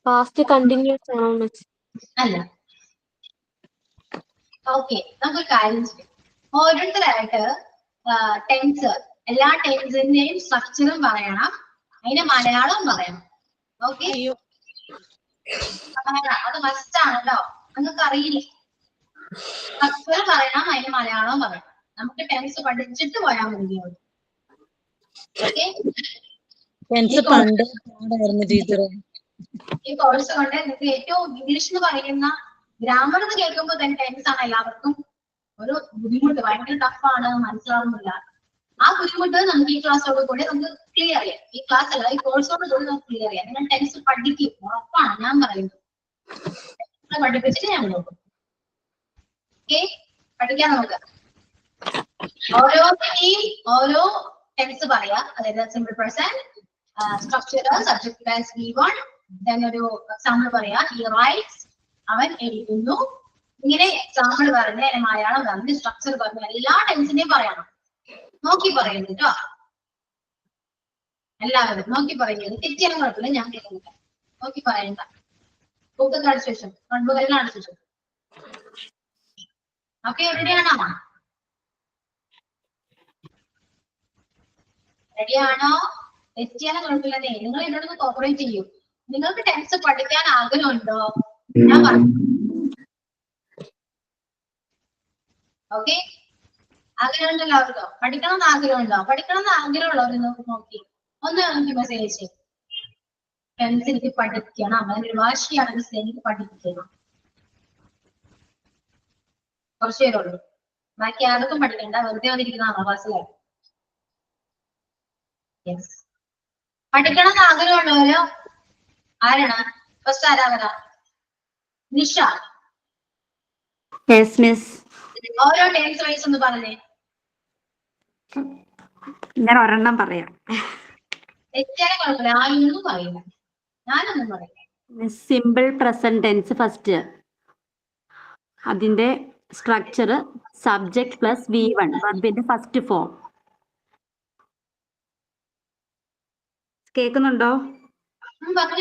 Past continuous ആണോ മിസ്? അല്ല. ഓക്കെ, നമുക്കൊരു കാര്യം ചെയ്യാം. ഓരോരുത്തരായിട്ട് ടെൻസ്, എല്ലാ ടെൻസിന്റെയും സ്ട്രക്ചറും പറയണം, അതിന്റെ മലയാളം പറയണം. ഓക്കെ, അത് മസ്റ്റ് ആണല്ലോ. നിങ്ങൾക്ക് അറിയില്ല, സ്ട്രക്ചർ പറയണം, അതിന്റെ മലയാളം പറയണം. നമുക്ക് ടെൻസ് പഠിച്ചിട്ട് പോയാൽ മതി. ഓക്കെ, ടെൻസ് പണ്ട് പാടായിരുന്നു ടീച്ചറെ. ഈ കോഴ്സ് കൊണ്ട് നിങ്ങൾക്ക് ഏറ്റവും ഇംഗ്ലീഷ് എന്ന് പറയുന്ന ഗ്രാമർ എന്ന് കേൾക്കുമ്പോൾ തന്നെ ടെൻസ് ആണ് എല്ലാവർക്കും ഒരു ബുദ്ധിമുട്ട്, ഭയങ്കര ടഫാണ്, മനസ്സിലാവുന്നില്ല. ആ ബുദ്ധിമുട്ട് നമുക്ക് ഈ ക്ലാസ്സോട് കൂടി നമുക്ക് ക്ലിയർ ചെയ്യാം. ഈ ക്ലാസ് അല്ല, ഈ കോഴ്സോട് കൂടി നമുക്ക് ക്ലിയർ ചെയ്യാം. നിങ്ങൾ ടെൻസ് പഠിക്കും, ഉറപ്പാണ് ഞാൻ പറയുന്നത്. പഠിപ്പിച്ചിട്ട് ഞാൻ നോക്കും. ഓക്കെ, പഠിക്കാം നമുക്ക്. ഓരോ ടെൻസ് പറയാ, അതായത് simple present, structure subject plus V1. Then ഒരു എക്സാമ്പിൾ പറയാ, he writes, അവൻ എഴുതുന്നു. ഇങ്ങനെ എക്സാമ്പിൾ പറഞ്ഞ് മലയാളം പറഞ്ഞ് സ്ട്രക്ചർ പറഞ്ഞ് എല്ലാ ടെൻസിനെയും പറയണം. നോക്കി പറയുന്നു കേട്ടോ. എല്ലാവരും നോക്കി പറയുന്നത് തെറ്റിയാലും കുഴപ്പമില്ല, ഞാൻ കേൾക്കുന്നില്ല. നോക്കി പറയണ്ട. ബുക്കൊക്കെ അടിച്ചു വെച്ചു, നോട്ട്ബുക്കെല്ലാം അടിച്ചു വെച്ചു. ഓക്കെ, റെഡിയാണോ? റെഡിയാണോ? തെറ്റിയാലും കുഴപ്പമില്ലേ, നിങ്ങൾ എന്നോട് കോപ്പറേറ്റ് ചെയ്യൂ. നിങ്ങൾക്ക് ടെൻസ് പഠിക്കാൻ ആഗ്രഹമുണ്ടോ? ഞാൻ പറഞ്ഞു. ഓക്കെ, ആഗ്രഹമുണ്ടല്ലോ എല്ലാവർക്കോ? പഠിക്കണം എന്ന് ആഗ്രഹമുണ്ടോ? പഠിക്കണം എന്ന് ആഗ്രഹമുള്ളവർ നോക്കി ഒന്ന് മെസ്സേജ്. ടെൻസ് എനിക്ക് പഠിക്കണം, അതിനൊരു വാശിയാണ് എനിക്ക് പഠിക്കണം. കുറച്ചു പേരുള്ളൂ, ബാക്കി ആർക്കും പഠിക്കണ്ട, വെറുതെ വന്നിരിക്കുന്നതാണോ ക്ലാസ്സിലെ? യെസ്, പഠിക്കണം എന്ന് ആഗ്രഹമുള്ളവരോ ആരാണ്? First Aradhana? Nisha. Yes miss. ഓരോ ടെൻസ് വൈസ് ഒന്ന് പറഞ്ഞേ. ഞാൻ ഒരെണ്ണം പറയാം. തെറ്റാനും കുഴപ്പമില്ല, ആരൊന്നും പറയില്ല, ഞാനൊന്നും പറയില്ല. Simple present tense first. അതിന്റെ സ്ട്രക്ചർ സബ്ജക്ട് പ്ലസ് V1, വെർബിന്റെ ഫസ്റ്റ് ഫോം. കേൾക്കുന്നുണ്ടോ?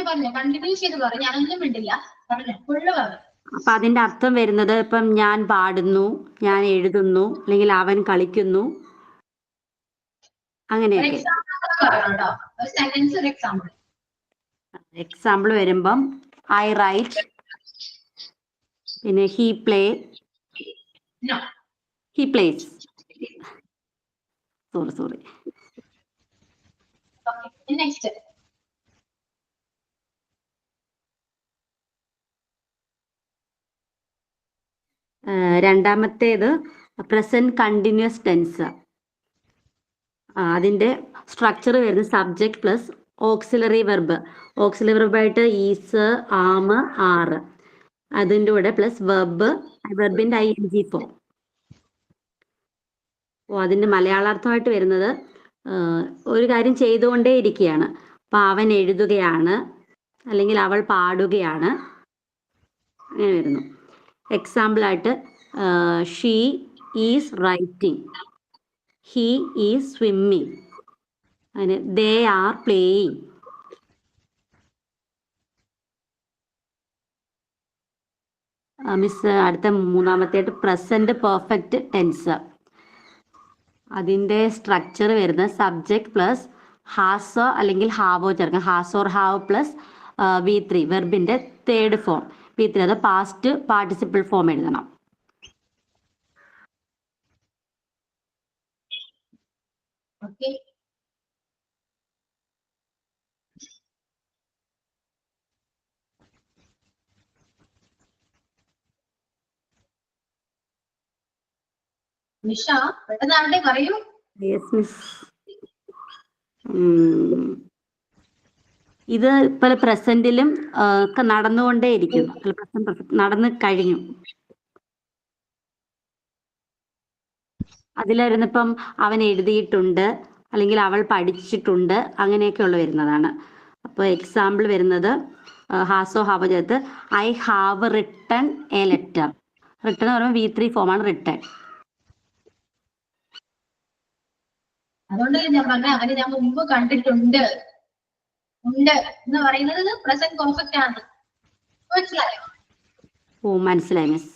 പറഞ്ഞു കണ്ടിന്യൂ ചെയ്ത് പറഞ്ഞു, ഞാനൊന്നും മിണ്ടില്ല, പറഞ്ഞു ഫുള്ള് പറഞ്ഞു. അപ്പൊ അതിന്റെ അർത്ഥം വരുന്നത് ഇപ്പം ഞാൻ പാടുന്നു, ഞാൻ എഴുതുന്നു, അല്ലെങ്കിൽ അവൻ കളിക്കുന്നു, അങ്ങനെയൊക്കെ. എക്സാമ്പിൾ വരുമ്പം ഐ റൈറ്റ്, പിന്നെ ഹി പ്ലേസ്. സോറി. നെക്സ്റ്റ് രണ്ടാമത്തേത് പ്രസന്റ് കണ്ടിന്യൂസ് ടെൻസ്. അതിന്റെ സ്ട്രക്ചർ വരുന്നത് subject plus auxiliary verb. Auxiliary വെർബായിട്ട് ഈസ്, ആം, ആറ്, അതിൻ്റെ കൂടെ പ്ലസ് വെർബിന്റെ ING ഫോം. അതിന്റെ മലയാളാർത്ഥമായിട്ട് വരുന്നത് ഒരു കാര്യം ചെയ്തുകൊണ്ടേ ഇരിക്കുകയാണ്. അപ്പൊ അവൻ എഴുതുകയാണ്, അല്ലെങ്കിൽ അവൾ പാടുകയാണ്, അങ്ങനെ വരുന്നു. എക്സാമ്പിൾ ആയിട്ട് she is writing, he is swimming, അങ്ങനെ ദേ ആർ പ്ലേയിങ്. മിസ്, അടുത്ത മൂന്നാമത്തേട്ട് പ്രസന്റ് പെർഫെക്റ്റ് ടെൻസ്. അതിന്റെ സ്ട്രക്ചർ വരുന്നത് സബ്ജക്ട് പ്ലസ് ഹാസോ അല്ലെങ്കിൽ ഹാവോ ചേർക്കാം. Has or have plus V3, വെർബിന്റെ തേർഡ് ഫോം V3. അത് പാസ്റ്റ് പാർട്ടിസിപ്പിൾ ഫോം എഴുതണം. ഓക്കെ, നിഷ പെട്ടെന്ന് അവിടെ പറയൂ. Yes miss. ഇത് ഇപ്പോൾ പ്രസന്റിലും ഒക്കെ നടന്നുകൊണ്ടേ ഇരിക്കുന്നു. നടന്നു കഴിഞ്ഞു. അതിലിരുന്നിപ്പം അവൻ എഴുതിയിട്ടുണ്ട്, അല്ലെങ്കിൽ അവൾ പഠിച്ചിട്ടുണ്ട്, അങ്ങനെയൊക്കെയുള്ള വരുന്നതാണ്. അപ്പോൾ എക്സാമ്പിൾ വരുന്നത് ഹാസോ ഹാവോ ചേർത്ത് I have written A letter. Written എന്ന് പറയുമ്പോൾ V3 ഫോമാണ് റിട്ടൺ. അതുകൊണ്ടല്ലേ ഞാൻ പറഞ്ഞ അവന് ഞാൻ മുമ്പ് കണ്ടിട്ടുണ്ട്. ഉണ്ട് എന്ന് പറയുന്നത് പ്രസന്റ് പെർഫെക്റ്റ് ആണ്. മനസ്സിലായോ? മനസ്സിലായി മിസ്.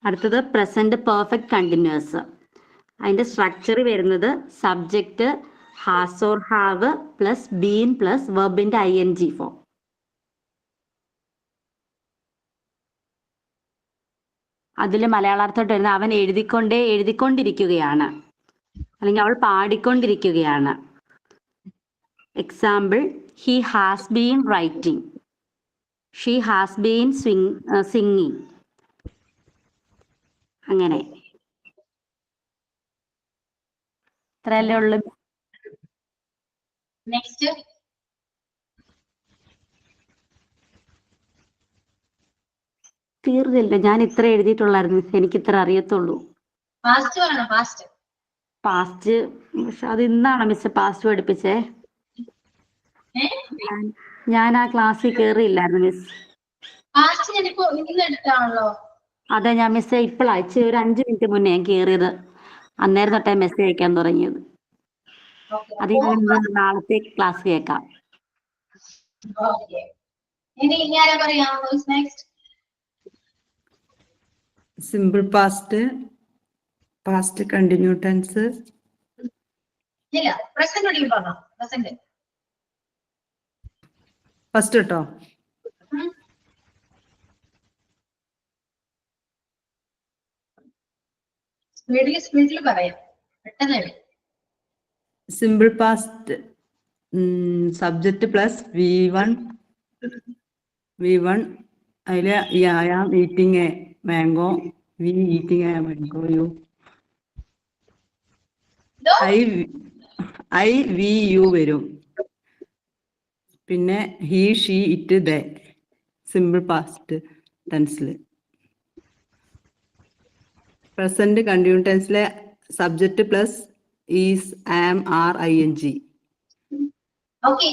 അടുത്തത് പ്രസന്റ് പെർഫെക്റ്റ് കണ്ടിന്യൂസ്. അതിന്റെ സ്ട്രക്ചർ വരുന്നത് subject has or have plus been plus വെർബിന്റെ ING ഫോം. അതിൽ മലയാളാർത്ഥമായിട്ട് വരുന്നത് അവൻ എഴുതിക്കൊണ്ടിരിക്കുകയാണ്, അല്ലെങ്കിൽ അവൾ പാടിക്കൊണ്ടിരിക്കുകയാണ്. Example he has been writing, she has been singing, അങ്ങനെ. ഇത്രയല്ലേ ഉള്ളു. നെക്സ്റ്റ് തീർന്നില്ല, ഞാൻ ഇത്ര എഴുതിയിട്ടുള്ളായിരുന്നു, എനിക്ക് ഇത്ര അറിയത്തുള്ളൂ. ഫാസ്റ്റ് പറയണം, ഫാസ്റ്റ്. പാസ്റ്റ് പക്ഷെ അത് ഇന്നാണ് മിസ് പാസ്റ്റ് പഠിപ്പിച്ചേ. ഞാൻ ആ ക്ലാസ്സിൽ കയറിയില്ലായിരുന്നു മിസ്. പാസ്റ്റ് ഞാനിപ്പോ ഇന്ന് എടുത്താണല്ലോ. അതെ ഞാൻ മിസ് ഇപ്പോൾ അയച്ചു ഒരു 5 മിനിറ്റ് മുന്നേ ഞാൻ കയറിയത്. അന്നേരം തൊട്ടേ മെസ്സേജ് അയക്കാൻ തുടങ്ങിയത്. അത് ഞാൻ ഇന്ന് നാളത്തെ ക്ലാസ് കേൾക്കാം. ഇനി ഞാനാ പറയാം. Next simple past, past continue tense. ഇല്ല, പ്രസന്റ് ഒടിയും പറഞ്ഞോ. പ്രസന്റ് ഫസ്റ്റ് കേട്ടോ. സ്പീഡിൽ പറയാം, പെട്ടെന്ന്. Simple past subject plus V1 അതില് I am eating a mango, we eating a mango, you I we you വരും. പിന്നെ he she it they simple past ടെൻസിൽ. പ്രസന്റ് കണ്ടിന്യൂ ടെൻസിലെ subject plus is am are ing. Okay,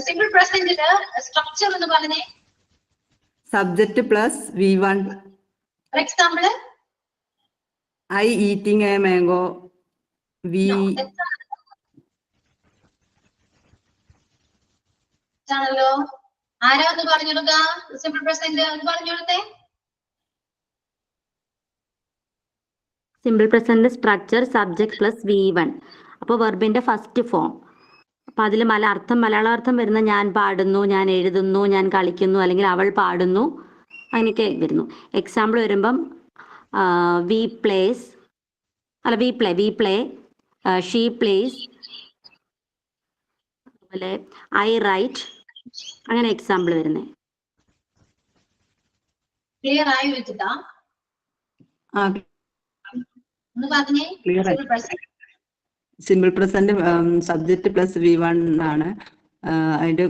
simple പ്രസന്റില് സ്ട്രക്ചർ എന്ന് പറഞ്ഞേ. Subject plus V1. For example I eating a mango, we ആണല്ലോ. ആരാ ഒന്ന് പറഞ്ഞു കൊടുക്ക? സിമ്പിൾ പ്രസന്റ് ഒന്ന് പറഞ്ഞു കൊടുത്തേ. Simple present structure subject plus V1. അപ്പോൾ വെർബിന്റെ ഫസ്റ്റ് ഫോം. അപ്പൊ അതിൽ മലയാളാർത്ഥം വരുന്ന ഞാൻ പാടുന്നു, ഞാൻ എഴുതുന്നു, ഞാൻ കളിക്കുന്നു, അല്ലെങ്കിൽ അവൾ പാടുന്നു, അങ്ങനെയൊക്കെ വരുന്നു. എക്സാമ്പിൾ വരുമ്പം വി പ്ലേ, ഷീ പ്ലേസ്, അതുപോലെ ഐ റൈറ്റ്, അങ്ങനെ എക്സാമ്പിൾ വരുന്നേ. ക്ലിയർ ആയി വെച്ചിട്ടാ ഒന്ന് പറഞ്ഞേ. Simple present subject plus V1 ആണ്. അതിന്റെ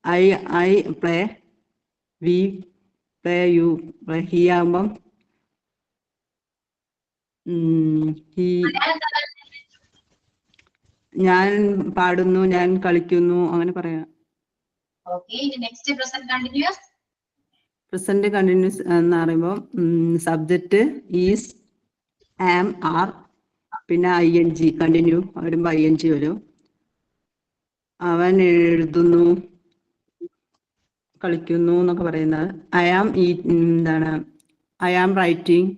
I play, we play, you play. He ആകുമ്പം ഞാൻ പാടുന്നു, ഞാൻ കളിക്കുന്നു, അങ്ങനെ പറയാം. Next present continuous. Present continuous എന്ന് പറയുമ്പോൾ സബ്ജക്റ്റ് ഈസ് ആം ആർ, പിന്നെ ing കണ്ടിന്യൂ വരുമ്പോ ing വരും. അവൻ എഴുതുന്നു, കളിക്കുന്നു എന്നൊക്കെ പറയുന്നത്. I am writing,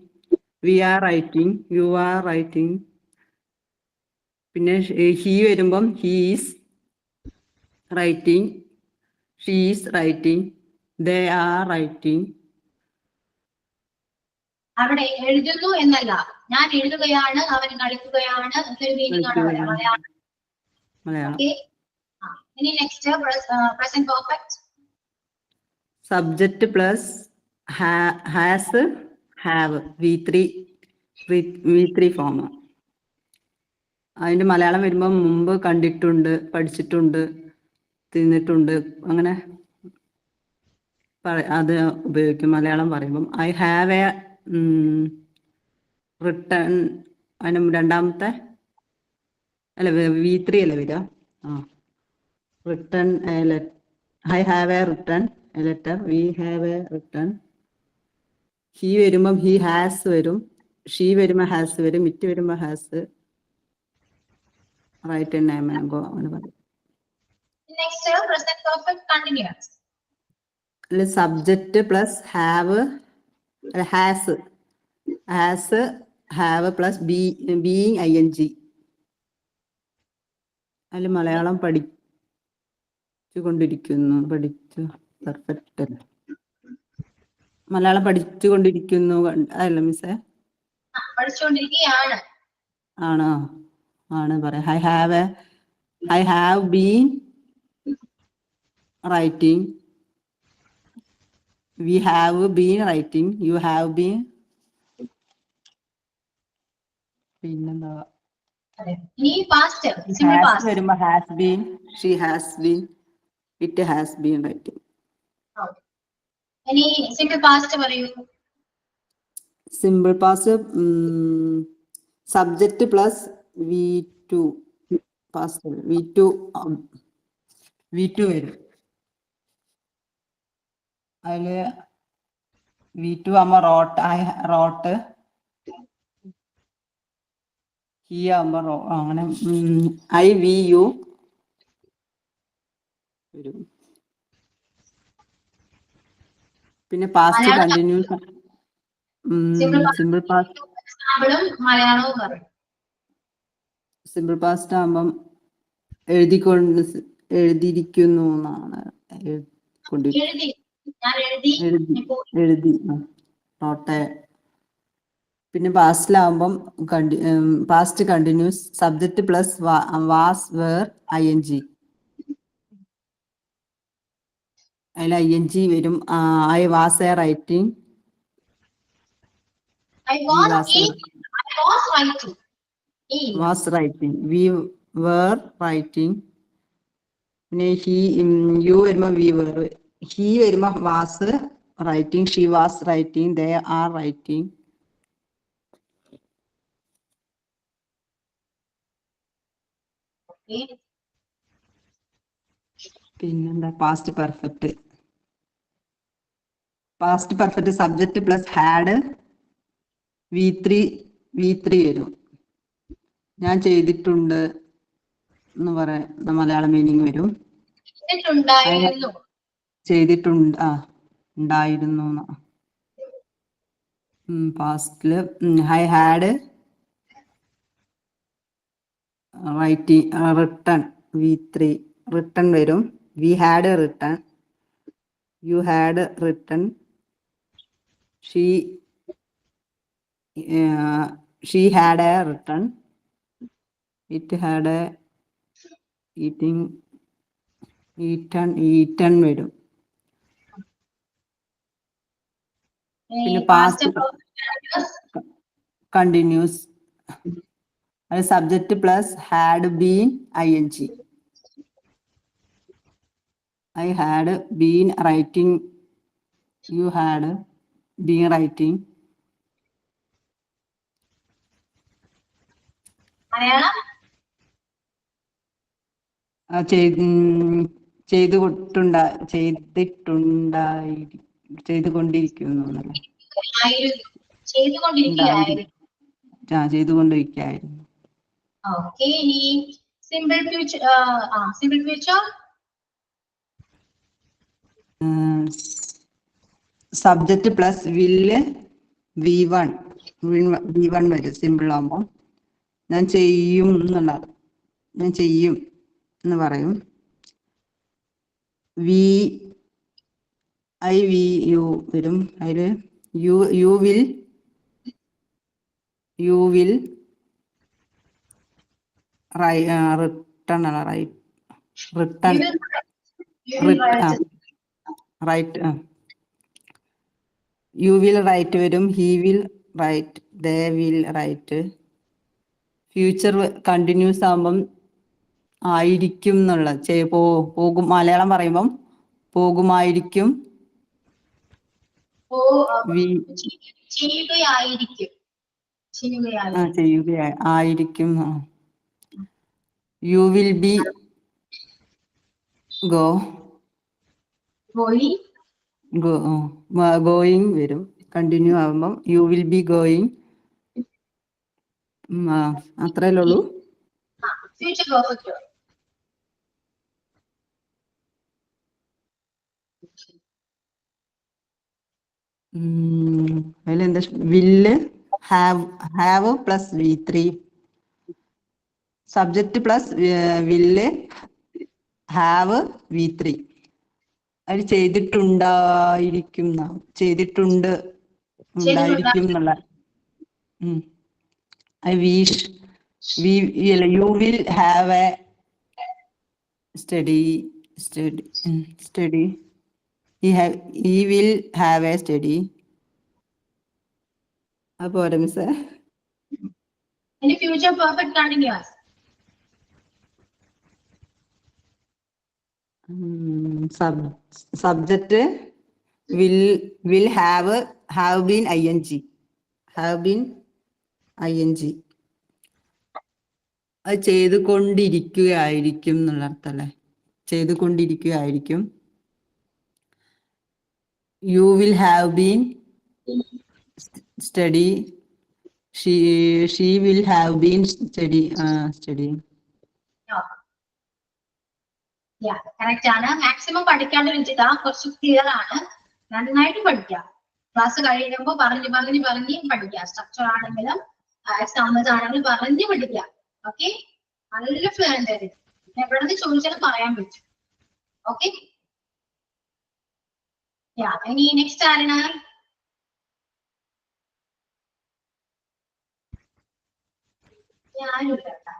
we are writing, you are writing. പിന്നെ ഹി വരുമ്പം he is writing, she is writing, they are writing. അവിടെ എഴുതുന്നു എന്നല്ല, ഞാൻ എഴുതുകയാണ്, അവൻ കളിക്കുകയാണ് എന്നൊരു മീനിങ് ആണ് അവിടെ മലയാളം. ഓക്കെ, ഇനി next present perfect. Subject plus has, have, V3 form. അതിന്റെ മലയാളം വരുമ്പോൾ മുമ്പ് കണ്ടിട്ടുണ്ട്, പഠിച്ചിട്ടുണ്ട്, തിന്നിട്ടുണ്ട്, അങ്ങനെ അത് ഉപയോഗിക്കും മലയാളം പറയുമ്പം. ഐ ഹാവ് എ റിട്ടേൺ, അതിന് രണ്ടാമത്തെ അല്ല V3 അല്ലേ വരിക. Return I have A return A letter, we have A return. He വരുമ്പം ഹി ഹാസ് വരും, ഷീ വരുമ്പോൾ ഹാസ് വരും, ഇറ്റ് വരുമ്പോൾ ഹാസ് റൈറ്റ് എ മാംഗോ, അങ്ങനെ പറയും. Next present perfect continuous. Subject plus have, has have plus being ing. അതിൽ മലയാളം പഠിച്ചുകൊണ്ടിരിക്കുന്നു, പെർഫെക്റ്റ് അല്ലേ? മലയാളം പഠിച്ചുകൊണ്ടിരിക്കുന്നു അതല്ല മിസ്സേ? പഠിച്ചുകൊണ്ടിരിക്കുകയാണ്. ആണോ? ആണ് പറയാം. I have been writing, we have been writing, you have been. പിന്നെന്താ ഇനി പാസ്റ്റ്, സിമ്പിൾ പാസ്റ്റ് വരുമ്പോ has been, she has been, it has been writing. ഇനി സിമ്പിൾ പാസ്റ്റ് പറയൂ. Simple past subject plus V2 past V2 വരും. അതില് V2 ആകുമ്പോ റോട്ട് ഹി ആകുമ്പോ അങ്ങനെ IVU വരും. പിന്നെ past Malayalam continuous simple past എക്സാമ്പിളും മലയാളവും പറയും. സിമ്പിൾ പാസ്റ്റ് ആകുമ്പം എഴുതിയിരിക്കുന്നു എന്നാണ്. എഴുതി, ഞാൻ എഴുതി. ഇപ്പോൾ എഴുതി നോട്ടെ. പിന്നെ പാസ്റ്റിലാവുമ്പം past continuous subject plus was were ING. അതിൽ ING വരും. I was a writing. I was writing. Was writing. We were writing. പിന്നെ you വരുമ്പോ we were. He വരുമ്പോ was writing. She was writing. They are writing. Okay. പിന്നെന്താ past perfect. Past perfect subject plus had V3 വരും. ഞാൻ ചെയ്തിട്ടുണ്ട് എന്ന് പറയുന്ന മലയാളം മീനിങ് വരും. ഉണ്ടായിരുന്നു. ചെയ്തിട്ടുണ്ട് ഉണ്ടായിരുന്നു. പാസ്റ്റില് I had writing written V3 written വരും. We had written. You had written. She had a written. It had a eaten വരും. പിന്നെ പാസ്റ്റ് കണ്ടിന്യൂസ് അത് subject plus had been ING. I had been writing. You had been writing. Malayalam ചെയ്തുകൊണ്ടിരിക്കുന്നു. ചെയ്തുകൊണ്ടിരിക്കുകയായിരുന്നു. ഓക്കെ. ഇനി simple future. Simple future subject plus വില്ല് V1 വരും. സിമ്പിൾ ആകുമ്പോൾ ഞാൻ ചെയ്യും എന്നുള്ളത്. ഞാൻ ചെയ്യും എന്ന് പറയും. IVU വരും. അതില് you will return write. You will write വരും. He will write. They will write. Future continuous ആകുമ്പം ആയിരിക്കും എന്നുള്ള പോകും. മലയാളം പറയുമ്പം പോകുമായിരിക്കും. ചെയ്യുകയായിരിക്കും. You will be going വരും. കണ്ടിന്യൂ ആവുമ്പം you will be going. അത്രയല്ലേ ഉള്ളൂ. Future perfect. അതിലെന്താ വില്ല് have plus V3 subject plus വില്ല് ഹാവ് V3. അതിൽ ചെയ്തിട്ടുണ്ടായിരിക്കും. ചെയ്തിട്ടുണ്ട് ഉണ്ടായിരിക്കും എന്നുള്ള. You will have a study. He will have a study. അപ്പോരെ മിസ്സേ. ഇനി future perfect continuous. Subject will have been ING. അത് ചെയ്തുകൊണ്ടിരിക്കുകയായിരിക്കും എന്നുള്ള അർത്ഥല്ലേ? ചെയ്തുകൊണ്ടിരിക്കുകയായിരിക്കും. You will have been study. She will have been study. Correct ആണ്. മാക്സിമം പഠിക്കാണ്ട് രഞ്ജിത, കുറച്ച് ക്ലിയർ ആണ്. നന്നായിട്ട് പഠിക്കാം. ക്ലാസ് കഴിയുമ്പോ പറഞ്ഞ് പഠിക്കാം. സ്ട്രക്ചർ ആണെങ്കിലും എക്സാമ്പിൾസ് ആണെങ്കിലും പറഞ്ഞ് പഠിക്കാം. ഓക്കെ, നല്ല ഫ്ലുവന്റ് ആയിരിക്കും. എവിടെ നിന്ന് ചോദിച്ചാലും പറയാൻ പറ്റും. ഓക്കെ, ഇനി നെക്സ്റ്റ് ആരാണ്?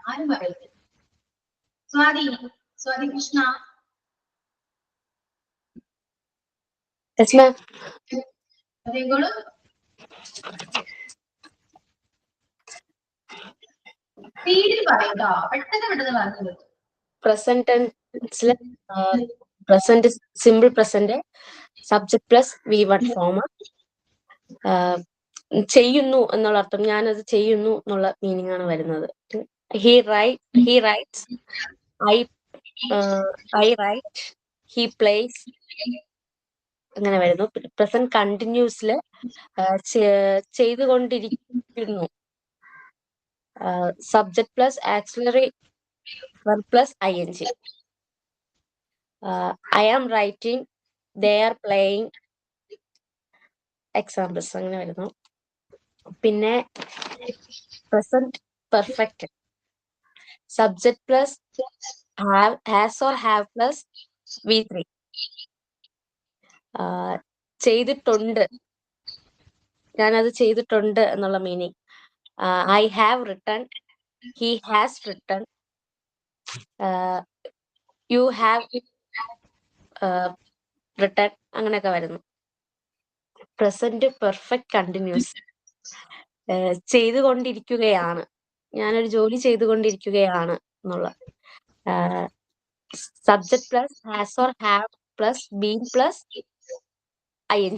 ആരും പറയില്ല. സ്വാതി കൃഷ്ണ. Yes, ma'am. പറയുമ്പോള് സ്പീഡിൽ പറയട്ടോ, പെട്ടെന്ന് പറഞ്ഞു. Present tense, present is simple present, subject plus V1 form. ചെയ്യുന്നു എന്നുള്ള അർത്ഥം, ഞാനത് ചെയ്യുന്നു എന്നുള്ള മീനിങ് ആണ് വരുന്നത്. he writes, I write, he plays, അങ്ങനെ വരുന്നു. പ്രസന്റ് കണ്ടിന്യൂസില് ചെയ്തുകൊണ്ടിരിക്കുന്നു, subject plus axillary verb plus ing. I am writing, they are playing, examples അങ്ങനെ വരുന്നു. പിന്നെ present perfect, subject plus has or have plus V3. ചെയ്തിട്ടുണ്ട്, ഞാനത് ചെയ്തിട്ടുണ്ട് എന്നുള്ള meaning. I have written, he has written, you have written, അങ്ങനെയൊക്കെ വരുന്നു. പ്രസന്റ് പെർഫെക്റ്റ് കണ്ടിന്യൂസ്, ചെയ്തുകൊണ്ടിരിക്കുകയാണ്, ഞാനൊരു ജോലി ചെയ്തുകൊണ്ടിരിക്കുകയാണ് എന്നുള്ള. Subject plus has or have plus been plus ing.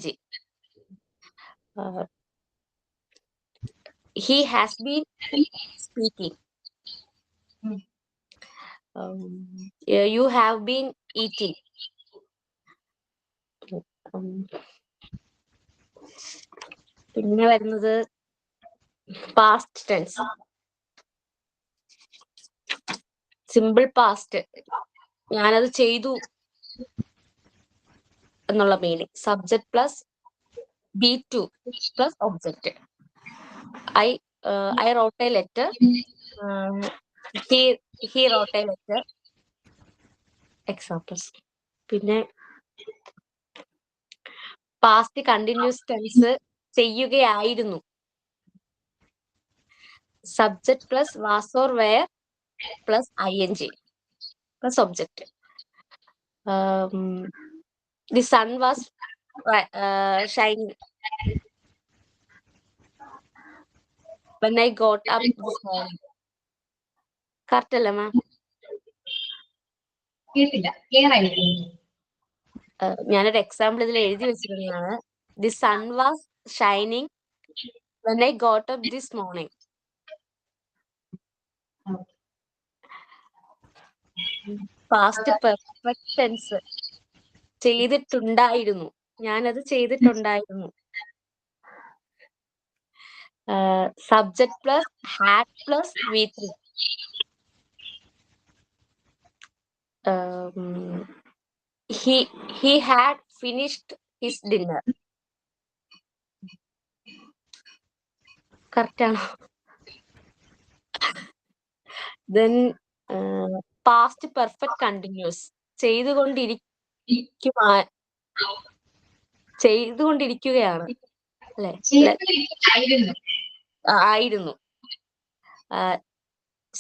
He has been speaking. You have been eating. പിന്നെ വരുന്നത് പാസ്റ്റ് ടെൻസ്, സിമ്പിൾ പാസ്റ്റ്, ഞാനത് ചെയ്തു എന്നുള്ള meaning. Subject plus B2 plus object. I wrote a letter, he wrote a letter, examples. പിന്നെ പാസ്റ്റ് കണ്ടിന്യൂസ് ടെൻസ്, ചെയ്യുകയായിരുന്നു, subject plus was or were plus ing plus object. The sun was shining when I got up this morning. Correct അല്ലേ മാം? കേട്ടില്ല, ക്ലിയർ ആയിട്ടില്ല. ഞാനൊരു എക്സാമ്പിൾ ഇതിൽ എഴുതി വെച്ചിരുന്നതാണ്. The sun was shining when I got up this morning. Past perfect tense, ചെയ്തിട്ടുണ്ടായിരുന്നു, ഞാനത് ചെയ്തിട്ടുണ്ടായിരുന്നു. Subject plus had plus V3. He had finished his dinner. Correct ആണോ? Then past perfect continuous, ചെയ്തുകൊണ്ടിരിക്കുകയാണ് അല്ലെ? ആയിരുന്നു.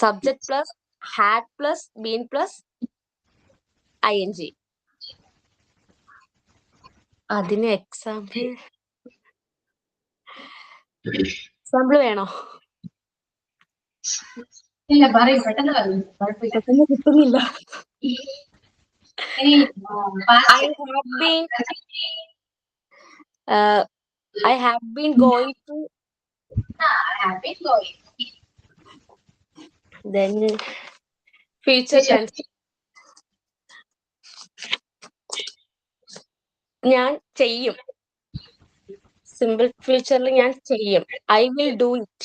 Subject plus had plus been plus ing. അതിന് എക്സാമ്പിൾ വേണോ? ഇല്ല, പറയൂ, പെട്ടെന്ന് പറയൂ. പെട്ടെന്ന് കിട്ടുന്നില്ല. I have been going to Then future tense. ഞാൻ ചെയ്യും. സിമ്പിൾ ഫ്യൂച്ചറിൽ ഞാൻ ചെയ്യും. I will do it.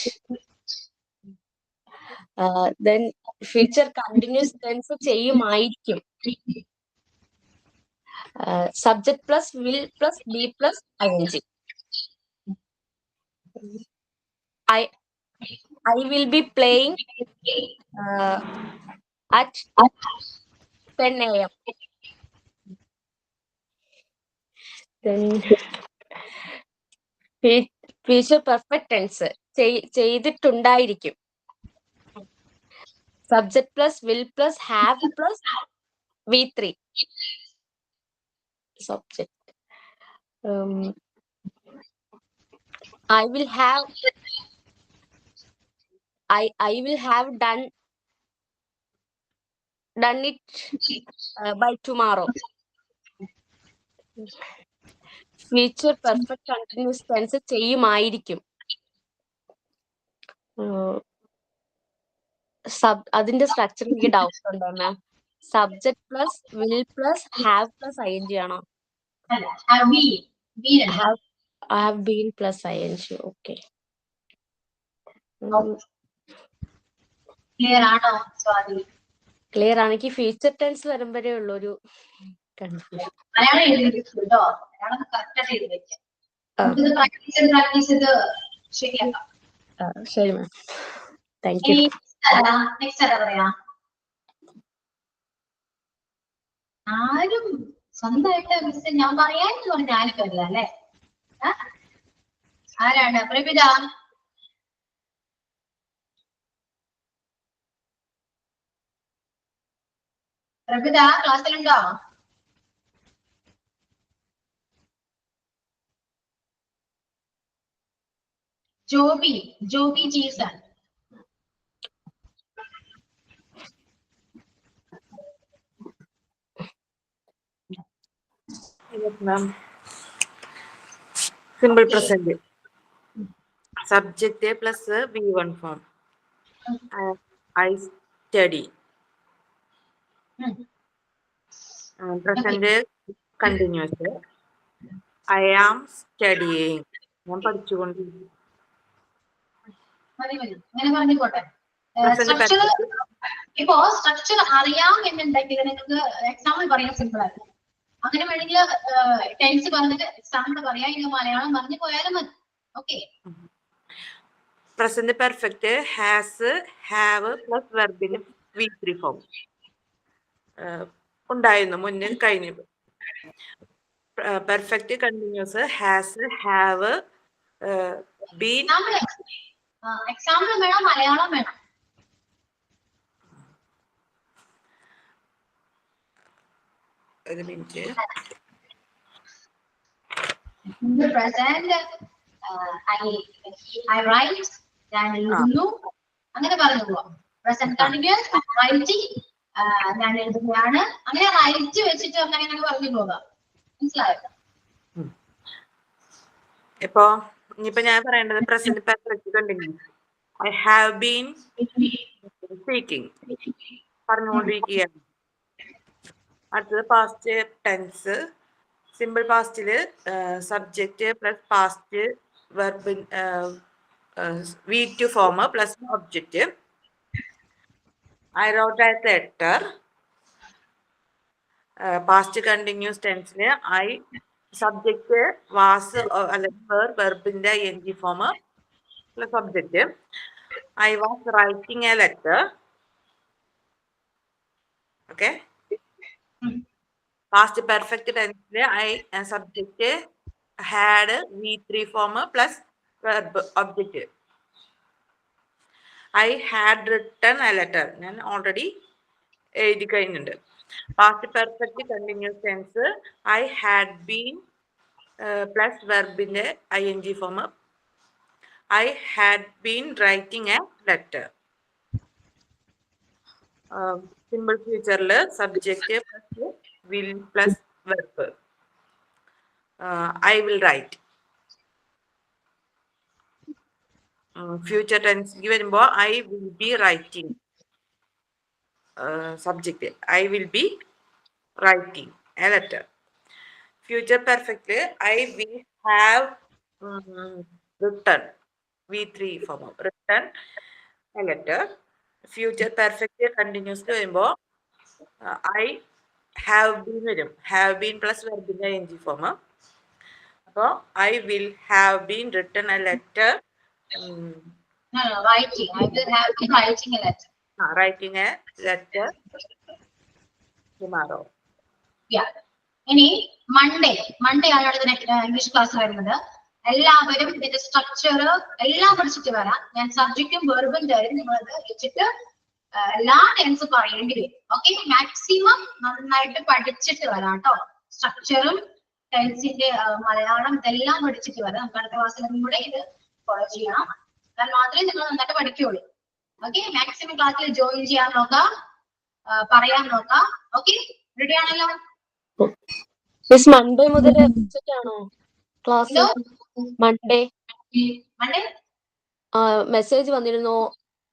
Then future continuous tense ചെയ്യുമായിരിക്കും. Subject plus will plus be plus ing. I will be playing at 10 a.m. Then future perfect tense ചെയ്തിട്ടുണ്ടായിരിക്കും. Subject plus will plus have plus V3. Subject. I will have done it by tomorrow. Future perfect continuous tense ചെയ്യുമായിരിക്കും. അതിന്റെ സ്ട്രക്ചർ എനിക്ക് ഡൗട്ട് ഉണ്ടോ ma'am? Subject plus will plus have plus ing ആണോ? have been plus ing. Okay. Clear ആണോ സ്വാതി? ക്ലിയർ ആണെങ്കിൽ ഫ്യൂച്ചർ ടെൻസ് വരുമ്പോഴേ ഉള്ളൊരു കൺഫ്യൂഷൻ. മലയാളം എഴുതി വെച്ചിട്ടുണ്ടോ? മലയാളം കറക്റ്റ് ആയിട്ട് എഴുതി വെക്കാം. നമുക്കിത് പ്രാക്ടീസ് ചെയ്ത് ശരിയാക്കാം. ശരി മാം, താങ്ക് യു. നെക്സ്റ്റ് എന്താ പറയാ? ആരും സ്വന്തമായിട്ട് മിസ് ഞാൻ പറയാന്ന് പറഞ്ഞ ആർക്കല്ല അല്ലെ? ആരാണ്? Prabhitha. Prabhitha ക്ലാസ്സിലുണ്ടോ? Joby Jeeson. Yes, ma'am. Simple present. Subject plus V1 form. I study. Present continuous. I am studying. ഞാൻ പഠിച്ചുകൊണ്ടിരിക്കുന്നു. അങ്ങനെ പറഞ്ഞോട്ടെ. ഇപ്പോ സ്ട്രക്ചർ അറിയാം എന്നുണ്ടെങ്കിൽ നിങ്ങൾക്ക് എക്സാമ്പിൾ പറയാൻ സിമ്പിൾ ആയിരുന്നു. അങ്ങനെ വേണമെങ്കിൽ ടെൻസ് പറഞ്ഞിട്ട് എക്സാമ്പിൾ പറയാം, ഇനി മലയാളം പറഞ്ഞു പോയാലും മതി. Okay. Present perfect has have plus വെർബിന് V3 ഫോം ഉണ്ടായിരുന്നു മുന്നിൽ കഴിഞ്ഞു. Perfect continuous has have been. Example വേണം, മലയാളം വേണം. ഒരു മിനിറ്റ്. പ്രസന്റ് I write, ഞാൻ എഴുതുന്നു, അങ്ങനെ പറഞ്ഞു പോവാം. പ്രസന്റ് കണ്ടിന്യൂസ് റൈറ്റിംഗ്, ഞാൻ എഴുതുകയാണ്, അങ്ങനെ റൈറ്റ് വെച്ചിട്ട് അങ്ങനെ പറഞ്ഞു പോകാം. മനസ്സിലായോ? ഇപ്പോ ഇനിയിപ്പോ ഞാൻ പറയേണ്ടത് present perfect continuous. I have been speaking, പറഞ്ഞുകൊണ്ടിരിക്കുകയാണ്. അടുത്തത് പാസ്റ്റ് ടെൻസ്. സിമ്പിൾ പാസ്റ്റില് subject plus past verb V2 form plus object. I wrote a letter. Past continuous ടെൻസില് I സബ്ജക്റ്റ് വാസ് അല്ലെങ്കിൽ വെർബിന്റെ ing form plus object. I was writing a letter. Okay. Past perfect tense I subject had V3 form plus verb object. I had written a letter. ഞാൻ ഓൾറെഡി എഴുതി കഴിഞ്ഞിട്ടുണ്ട്. Past perfect continuous tense I had been plus വെർബിന്റെ ing form. I had been writing a letter. Simple ഫ്യൂച്ചറിൽ subject plus will plus verb. I will write. Future tense വരുമ്പോൾ I will be writing. subject. I will be writing a letter. Future perfect, I will have written V3 form of written a letter. Future perfect continuously വരുമ്പോൾ I have been വരും. Have been plus verb in the ing form. അപ്പോൾ I will have been written a letter. No, writing. I will have been writing a letter. Writing a letter tomorrow. Yeah. ഇനി മൺഡേ ആണ് അടുത്ത ഇംഗ്ലീഷ് ക്ലാസ് വരുന്നത്. എല്ലാവരും ഇതിന്റെ സ്ട്രക്ചർ എല്ലാം പഠിച്ചിട്ട് വരാം. ഞാൻ സബ്ജക്റ്റും വെർബും തരും, നിങ്ങളത് വെച്ചിട്ട് എല്ലാ ടെൻസും പറയേണ്ടി വരും. ഓക്കെ, മാക്സിമം നന്നായിട്ട് പഠിച്ചിട്ട് വരാം കേട്ടോ. സ്ട്രക്ചറും ടെൻസിന്റെ മലയാളം ഇതെല്ലാം പഠിച്ചിട്ട് വരാം. നമുക്ക് അടുത്ത ക്ലാസ്സിലും കൂടെ ഇത് ഫോളോ ചെയ്യണം. എന്നാൽ മാത്രമേ നിങ്ങൾ നന്നായിട്ട് പഠിക്കുള്ളൂ. ഓക്കെ, മാക്സിമം ക്ലാസ്സിൽ ജോയിൻ ചെയ്യാൻ നോക്കാം, പറയാൻ നോക്കാം. ഓക്കെ, റെഡി ആണല്ലോ? മിസ് മൺഡേ മുതൽ വെച്ചിട്ടാണോ ക്ലാസ്? മൺഡേ മെസ്സേജ് വന്നിരുന്നു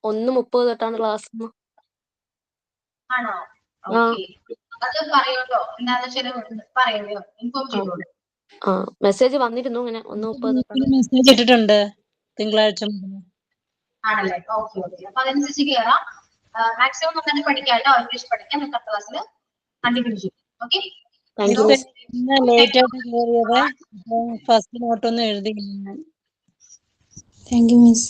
1:30 തൊട്ടാണ് ക്ലാസ്. ആണോ? ഓക്കെ, അത് പറയൂട്ടോ. എന്താന്ന് വെച്ചാൽ പറയോ, ഇൻഫോം ചെയ്തോളൂ. മെസ്സേജ് വന്നിരുന്നു ഇങ്ങനെ 1:30 തൊട്ടാണ്. മെസ്സേജ് ഇട്ടിട്ടുണ്ട് തിങ്കളാഴ്ച. ആണല്ലേ? ഓക്കെ ഓക്കെ, അപ്പൊ അതനുസരിച്ച് കയറാം. മാക്സിമം നന്നായിട്ട് പഠിക്കാം കേട്ടോ. ഇംഗ്ലീഷ് പഠിക്കാൻ നിങ്ങൾക്ക് ക്ലാസ്സിൽ കണ്ടിന്യൂ ചെയ്യും. ഓക്കെ, ലേറ്റ് ആയിട്ട് കയറിയത്, ഫസ്റ്റ് നോട്ടൊന്നും എഴുതിയില്ല. Thank you miss.